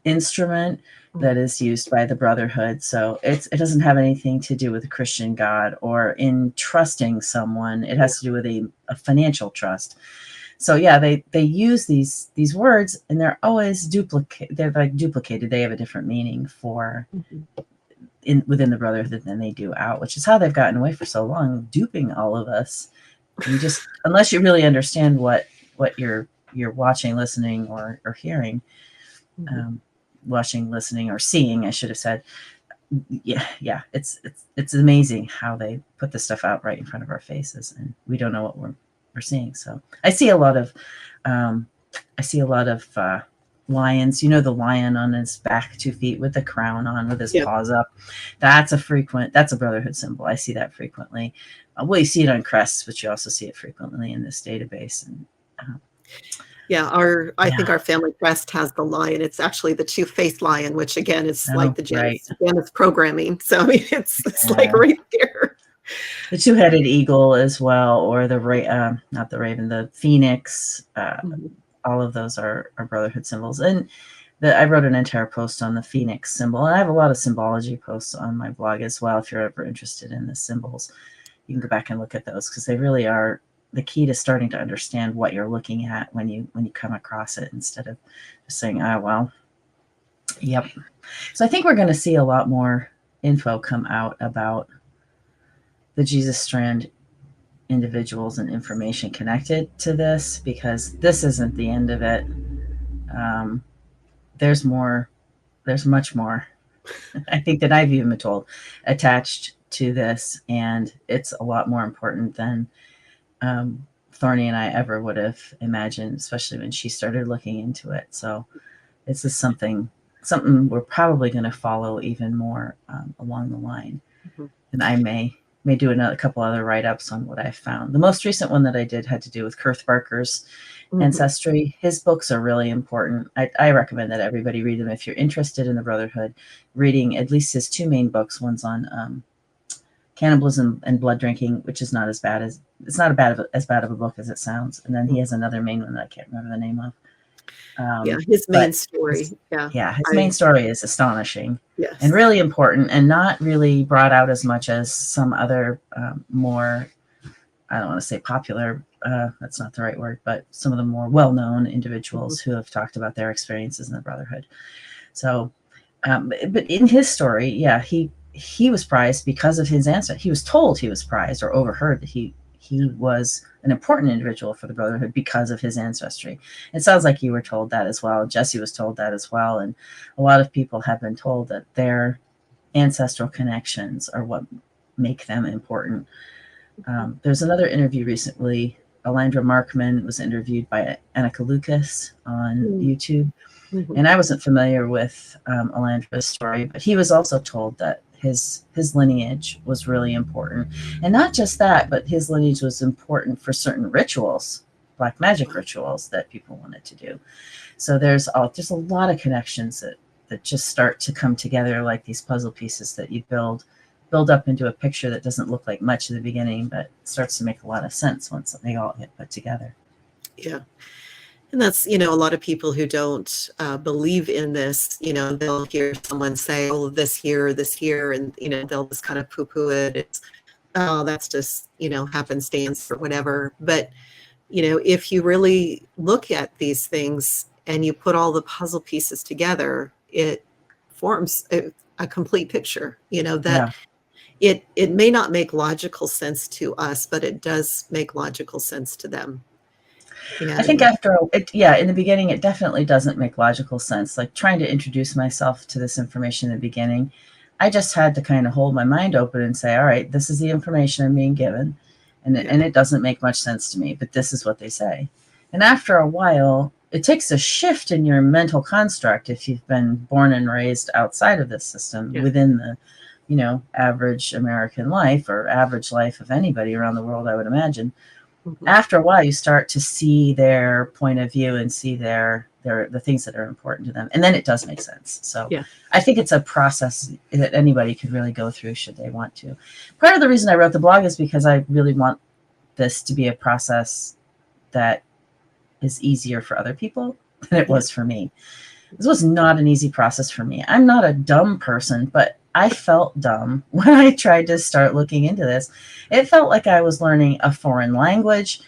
instrument that is used by the Brotherhood. So it doesn't have anything to do with a Christian God or in trusting someone. It has to do with a financial trust. So yeah, they use these words, and they're always duplicated. They're like duplicated. They have a different meaning for within the Brotherhood than they do out, which is how they've gotten away for so long, duping all of us. You just, unless you really understand what you're watching, listening, or hearing. Watching, listening, or seeing, I should have said. Yeah, it's amazing how they put this stuff out right in front of our faces, and we don't know what we're seeing. So I see a lot of lions. You know, the lion on his back 2 feet with the crown on, with his paws up. That's a Brotherhood symbol. I see that frequently. Well, you see it on crests, but you also see it frequently in this database. And
I think our family crest has the lion. It's actually the two-faced lion, which again is like the Janus programming. So I mean, it's like right there.
The two-headed eagle as well, or not the raven, the phoenix. All of those are Brotherhood symbols. And I wrote an entire post on the phoenix symbol, and I have a lot of symbology posts on my blog as well. If you're ever interested in the symbols, you can go back and look at those, because they really are the key to starting to understand what you're looking at when you come across it, instead of just saying, oh, well, yep. So I think we're going to see a lot more info come out about the Jesus Strand individuals and information connected to this, because this isn't the end of it. There's more. There's much more, I think, that I've even been told, attached to this, and it's a lot more important than Thorny and I ever would have imagined, especially when she started looking into it. So this is something we're probably going to follow even more along the line. And I may do a couple other write-ups on what I found. The most recent one that I did had to do with Kurth Barker's ancestry. His books are really important. I recommend that everybody read them if you're interested in the Brotherhood. Reading at least his 2 main books. One's on cannibalism and blood drinking, which is not as bad as a book as it sounds. And then he has another main one that I can't remember the name of.
His main story.
His main story is astonishing.
Yes.
And really important, and not really brought out as much as some other more, I don't want to say popular, that's not the right word, but some of the more well-known individuals who have talked about their experiences in the Brotherhood. So But in his story, yeah, he was prized because of his ancestry. He was told he was prized or overheard that he was an important individual for the Brotherhood because of his ancestry. It sounds like you were told that as well. Jesse was told that as well, and a lot of people have been told that their ancestral connections are what make them important. There's another interview recently. Alandra Markman was interviewed by Annika Lucas on YouTube.
Mm-hmm.
And I wasn't familiar with Alandra's story, but he was also told that his lineage was really important. And not just that, but his lineage was important for certain rituals, black magic rituals that people wanted to do. So there's a lot of connections that just start to come together like these puzzle pieces that you build up into a picture that doesn't look like much at the beginning, but starts to make a lot of sense once they all get put together.
Yeah. And that's, a lot of people who don't believe in this, they'll hear someone say, oh, this here, and, they'll just kind of poo-poo it. It's, oh, that's just, happenstance or whatever. But, if you really look at these things and you put all the puzzle pieces together, it forms a complete picture, that it may not make logical sense to us, but it does make logical sense to them.
I think in the beginning, it definitely doesn't make logical sense. Like trying to introduce myself to this information in the beginning, I just had to kind of hold my mind open and say, all right, this is the information I'm being given. And it doesn't make much sense to me, but this is what they say. And after a while, it takes a shift in your mental construct if you've been born and raised outside of this system within the, average American life or average life of anybody around the world, I would imagine. Mm-hmm. After a while, you start to see their point of view and see the things that are important to them. And then it does make sense. So I think it's a process that anybody could really go through should they want to. Part of the reason I wrote the blog is because I really want this to be a process that is easier for other people than it was for me. This was not an easy process for me. I'm not a dumb person, but I felt dumb when I tried to start looking into this. It felt like I was learning a foreign language,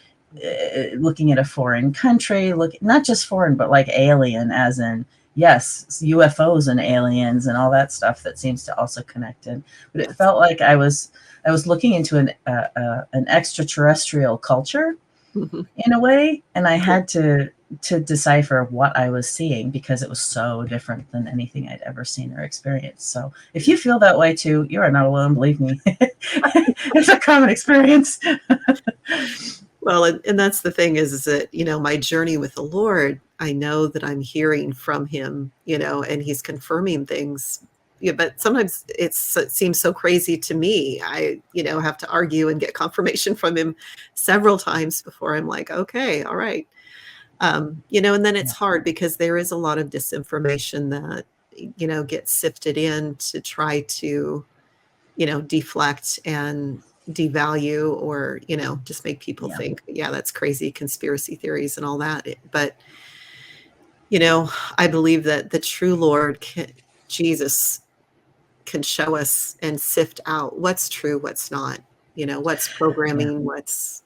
looking at a foreign country, not just foreign, but like alien, as in, yes, UFOs and aliens and all that stuff that seems to also connect in. But it felt like I was looking into an extraterrestrial culture in a way, and I had to decipher what I was seeing because it was so different than anything I'd ever seen or experienced. So if you feel that way too, you are not alone, believe me. It's a common experience.
Well, and that's the thing is that, my journey with the Lord, I know that I'm hearing from him, and he's confirming things. Yeah, but sometimes it seems so crazy to me. I, have to argue and get confirmation from him several times before I'm like, okay, all right. And then it's hard because there is a lot of disinformation that, gets sifted in to try to, deflect and devalue or, just make people think, that's crazy conspiracy theories and all that. But, I believe that the true Lord, Jesus, can show us and sift out what's true, what's not, what's programming, what's,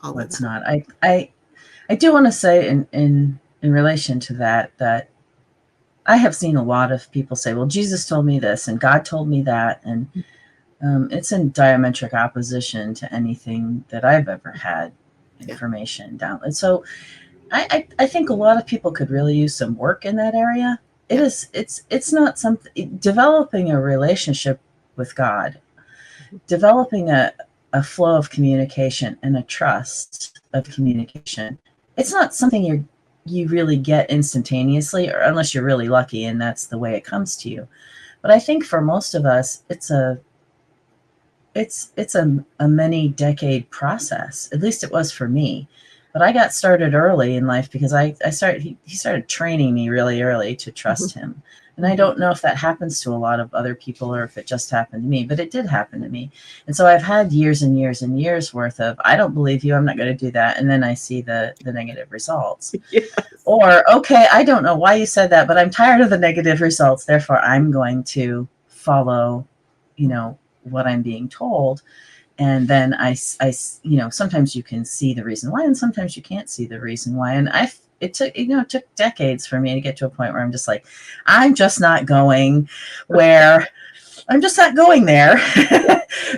all
what's
of that.
Not. I do want to say in relation to that I have seen a lot of people say, well, Jesus told me this and God told me that. And it's in diametric opposition to anything that I've ever had information down. And so I think a lot of people could really use some work in that area. It's not something, developing a relationship with God, developing a flow of communication and a trust of communication. It's not something you really get instantaneously, or unless you're really lucky and that's the way it comes to you. But I think for most of us, it's a many decade process. At least it was for me. But I got started early in life because he started training me really early to trust him. And I don't know if that happens to a lot of other people or if it just happened to me, but it did happen to me. And so I've had years and years and years worth of, I don't believe you, I'm not going to do that. And then I see the negative results. Yes. Or, okay, I don't know why you said that, but I'm tired of the negative results. Therefore, I'm going to follow, what I'm being told. And then I sometimes you can see the reason why, and sometimes you can't see the reason why. And it took, it took decades for me to get to a point where I'm just like, I'm just not going where I'm just not going there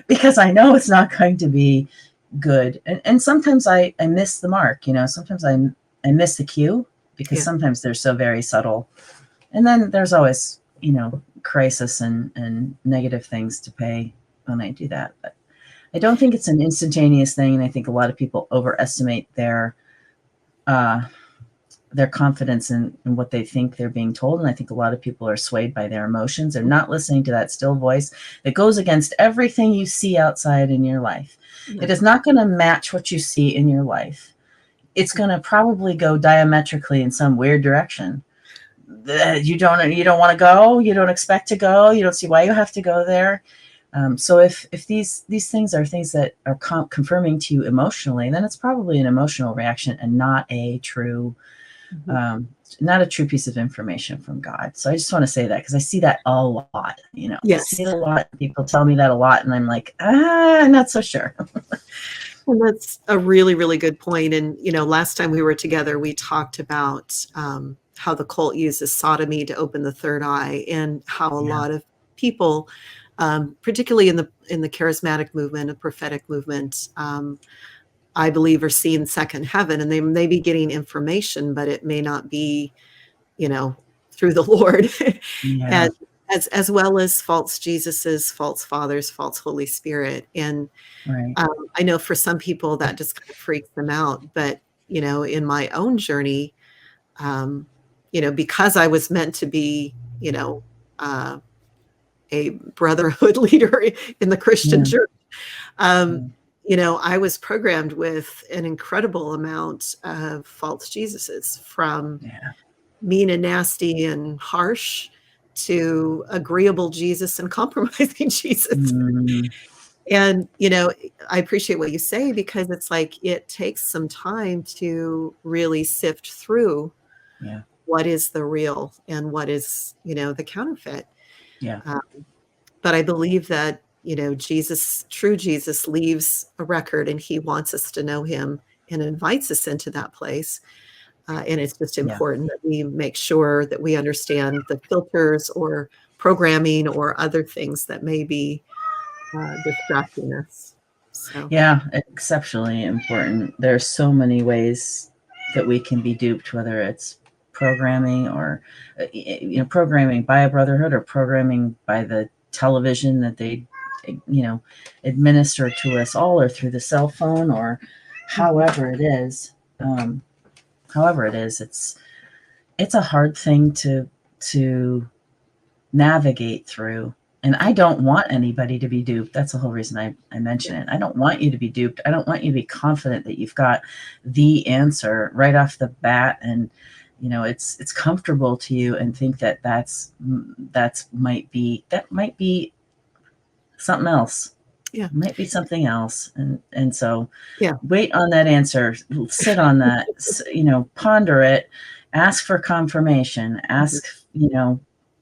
because I know it's not going to be good. And sometimes I miss the mark, sometimes I miss the cue because
Yeah.
sometimes they're so very subtle. And then there's always, crisis and negative things to pay when I do that. But I don't think it's an instantaneous thing. And I think a lot of people overestimate their confidence in what they think they're being told. And I think a lot of people are swayed by their emotions. They're not listening to that still voice that goes against everything you see outside in your life.
Yeah.
It is not going to match what you see in your life. It's going to probably go diametrically in some weird direction. You don't want to go. You don't expect to go. You don't see why you have to go there. So if these things are things that are confirming to you emotionally, then it's probably an emotional reaction and not a true piece of information from God. So I just want to say that because I see that a lot.
Yes.
I see it a lot. People tell me that a lot, and I'm like, I'm not so sure.
Well, that's a really, really good point. And, last time we were together, we talked about how the cult uses sodomy to open the third eye, and how a lot of people, particularly in the charismatic movement, a prophetic movement, I believe are seeing second heaven, and they may be getting information, but it may not be, through the Lord.
Yeah.
And as well as false Jesuses, false fathers, false Holy Spirit. And
Right.
I know for some people that just kind of freaks them out. But, in my own journey, because I was meant to be, a brotherhood leader in the Christian church, I was programmed with an incredible amount of false Jesuses, from mean and nasty and harsh to agreeable Jesus and compromising Jesus. And, I appreciate what you say, because it's like, it takes some time to really sift through what is the real and what is, the counterfeit.
Yeah.
But I believe that, true Jesus leaves a record, and he wants us to know him and invites us into that place. And it's just important that we make sure that we understand the filters or programming or other things that may be distracting us. So.
Yeah, exceptionally important. There's so many ways that we can be duped, whether it's programming or programming by a brotherhood, or programming by the television that they administer to us all, or through the cell phone, or however it is. It's a hard thing to navigate through. And I don't want anybody to be duped. That's the whole reason I mention it. I don't want you to be duped. I don't want you to be confident that you've got the answer right off the bat, and it's comfortable to you, and think that that might be something else.
Yeah,
it might be something else. And so
yeah,
wait on that answer. Sit on that. Ponder it. Ask for confirmation. Ask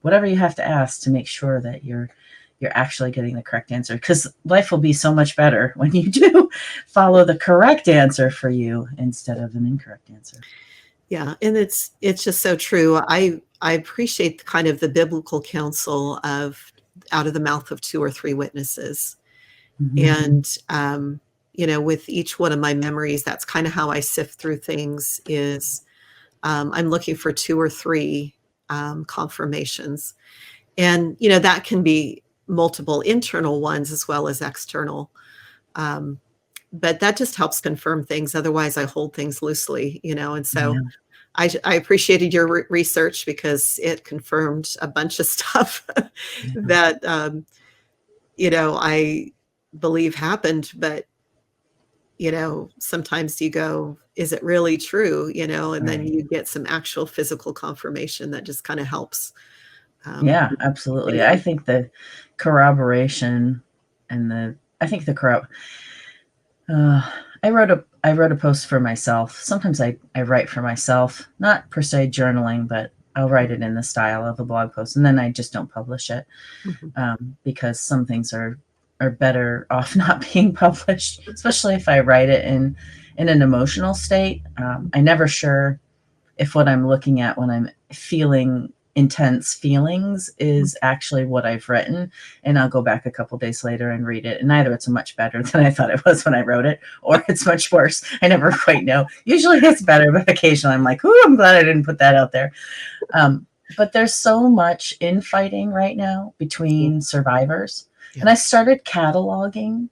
whatever you have to ask to make sure that you're actually getting the correct answer, because life will be so much better when you do follow the correct answer for you instead of an incorrect answer.
Yeah. And it's just so true. I appreciate kind of the biblical counsel of out of the mouth of 2 or 3 witnesses. And, with each one of my memories, that's kind of how I sift through things, is I'm looking for 2 or 3 confirmations. And, that can be multiple internal ones as well as external. But that just helps confirm things. Otherwise, I hold things loosely, and so I appreciated your research, because it confirmed a bunch of stuff that, I believe happened. But, sometimes you go, is it really true? And then you get some actual physical confirmation that just kind of helps.
Yeah, absolutely. I think the corroboration and I wrote a post for myself. Sometimes I write for myself, not per se journaling, but I'll write it in the style of a blog post, and then I just don't publish it, because some things are better off not being published, especially if I write it in an emotional state. I never share if what I'm looking at when I'm feeling intense feelings is actually what I've written, and I'll go back a couple days later and read it, and either it's much better than I thought it was when I wrote it, or it's much worse. I never quite know. Usually it's better, but occasionally I'm like, ooh, I'm glad I didn't put that out there. But there's so much infighting right now between survivors.
Yeah.
And I started cataloging,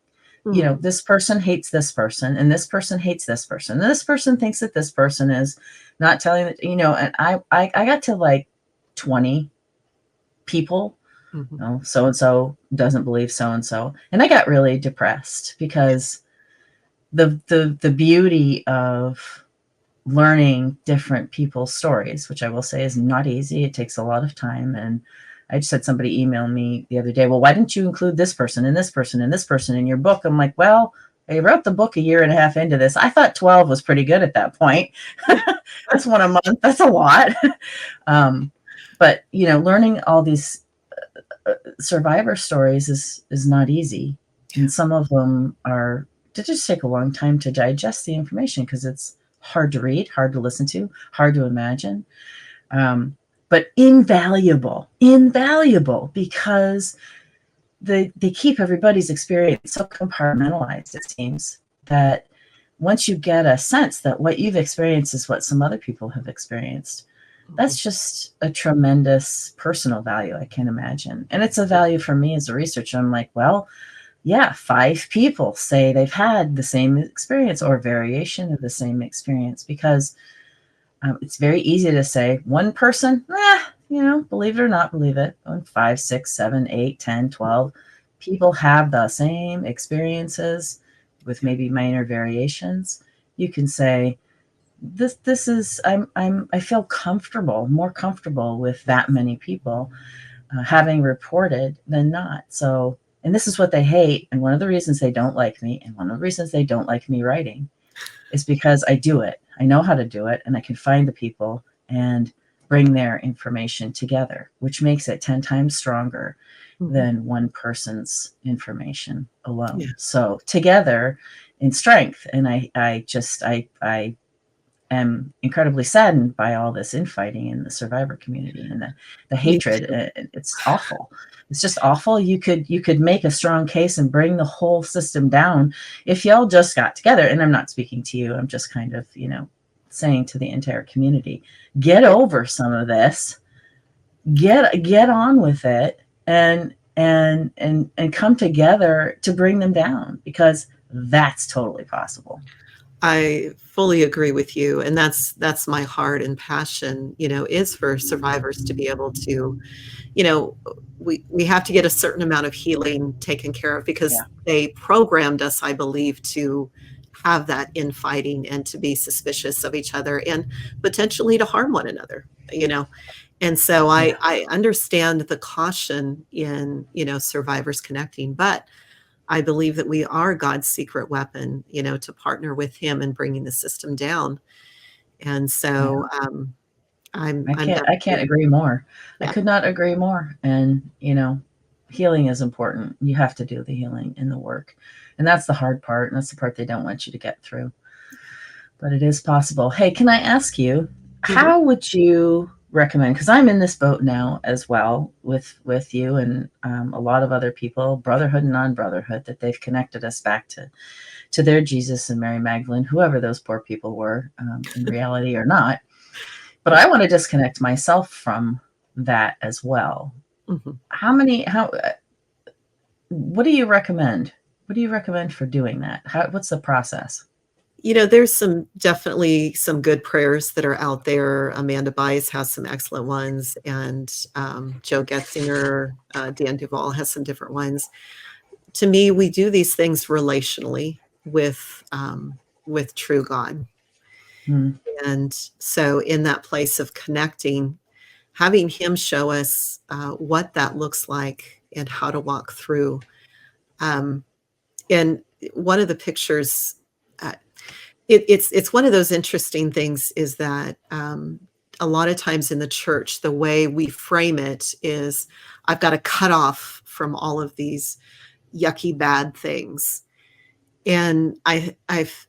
you know,
Mm.
this person hates this person, and this person hates this person, and this person thinks that this person is not telling it, you know, and I got to like 20 people.
Mhm.
You know, so-and-so doesn't believe so-and-so. And I got really depressed because the beauty of learning different people's stories, which I will say is not easy. It takes a lot of time. And I just had somebody email me the other day, well, why didn't you include this person and this person and this person in your book? I'm like, well, I wrote the book a year and a half into this. I thought 12 was pretty good at that point. That's one a month. That's a lot. But, you know, learning all these survivor stories is not easy. And some of them are, they just take a long time to digest the information because it's hard to read, hard to listen to, hard to imagine, but invaluable because they keep everybody's experience so compartmentalized, it seems, that once you get a sense that what you've experienced is what some other people have experienced, that's just a tremendous personal value, I can imagine. And it's a value for me as a researcher. I'm like, well, yeah, 5 people say they've had the same experience or variation of the same experience, because it's very easy to say one person, you know, believe it or not believe it. 5, 6, 7, 8, 10, 12 people have the same experiences with maybe minor variations. You can say, this is, I feel comfortable, more comfortable with that many people having reported than not. So, and this is what they hate. And one of the reasons they don't like me, and one of the reasons they don't like me writing, is because I do it. I know how to do it, and I can find the people and bring their information together, which makes it 10 times stronger than one person's information alone.
Yeah.
So together in strength. And I am incredibly saddened by all this infighting in the survivor community and the hatred. It's awful. It's just awful. You could make a strong case and bring the whole system down if y'all just got together. And I'm not speaking to you. I'm just kind of, you know, saying to the entire community, get over some of this, get on with it, and come together to bring them down, because that's totally possible.
I fully agree with you, and that's my heart and passion, you know, is for survivors to be able to, you know, we have to get a certain amount of healing taken care of, because
Yeah.
they programmed us, I believe, to have that infighting and to be suspicious of each other and potentially to harm one another, you know. And so
Yeah.
I understand the caution in, you know, survivors connecting, but I believe that we are God's secret weapon, you know, to partner with him in bringing the system down. And so
I
I'm
can't
definitely,
agree more. I
yeah,
could not agree more. And, you know, healing is important. You have to do the healing in the work. And that's the hard part. And that's the part they don't want you to get through. But it is possible. Hey, can I ask you,
mhm,
how would you recommend, because I'm in this boat now as well with you and a lot of other people, brotherhood and non-brotherhood, that they've connected us back to their Jesus and Mary Magdalene, whoever those poor people were, in reality or not. But I want to disconnect myself from that as well.
mhm.
What do you recommend? What do you recommend for doing that? What's the process?
You know, there's definitely some good prayers that are out there. Amanda Byes has some excellent ones, and Joe Getzinger, Dan Duvall has some different ones. To me, we do these things relationally with true God.
Hmm.
And so in that place of connecting, having him show us what that looks like and how to walk through. Um, and one of the pictures, uh, it's one of those interesting things, is that a lot of times in the church, the way we frame it is, I've got to cut off from all of these yucky bad things. And I've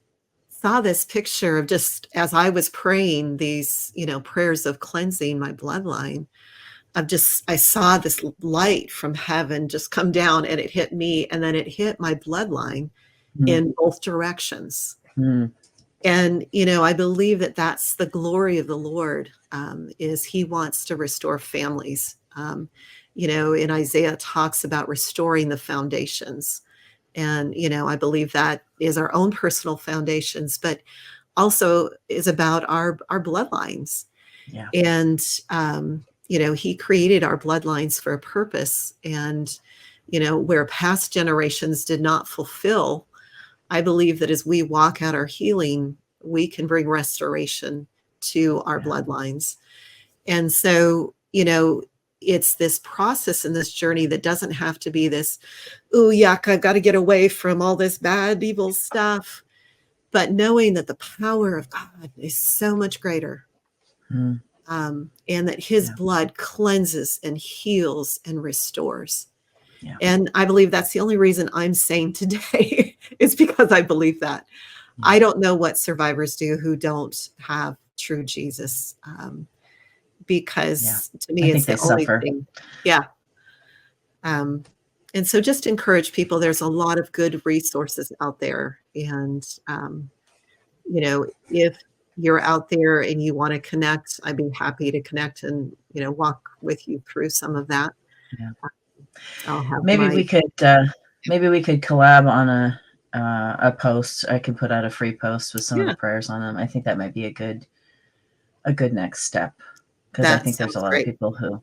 saw this picture of, just as I was praying these, prayers of cleansing my bloodline, I saw this light from heaven just come down, and it hit me, and then it hit my bloodline in both directions. And, I believe that that's the glory of the Lord, is he wants to restore families. In Isaiah talks about restoring the foundations. And, I believe that is our own personal foundations, but also is about our bloodlines.
Yeah.
And, he created our bloodlines for a purpose. And, where past generations did not fulfill, I believe that as we walk out our healing, we can bring restoration to our bloodlines. And so, it's this process and this journey that doesn't have to be this, oh, yuck, I've got to get away from all this bad, evil stuff. But knowing that the power of God is so much greater, and that his blood cleanses and heals and restores. Yeah. And I believe that's the only reason I'm sane today is because I believe that. I don't know what survivors do who don't have true Jesus. Because to me, it's the only thing. Yeah. And so just encourage people. There's a lot of good resources out there. And, if you're out there and you want to connect, I'd be happy to connect and, walk with you through some of that.
Yeah. Maybe we could collab on a post. I can put out a free post with some of the prayers on them. I think that might be a good next step. Because I think there's a lot of people who,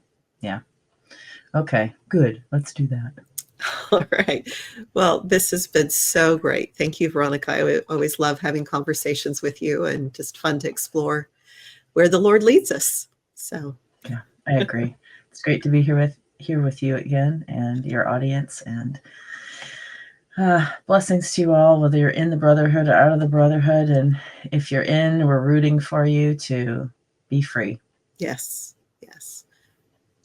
Okay, good. Let's do that.
All right. Well, this has been so great. Thank you, Veronica. I always love having conversations with you, and just fun to explore where the Lord leads us. So
yeah, I agree. It's great to be here with you again and your audience. And blessings to you all, whether you're in the Brotherhood or out of the Brotherhood. And if you're in, we're rooting for you to be free.
Yes. Yes.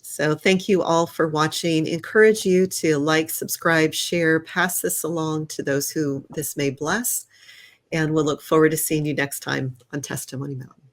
So thank you all for watching. Encourage you to like, subscribe, share, pass this along to those who this may bless. And we'll look forward to seeing you next time on Testimony Mountain.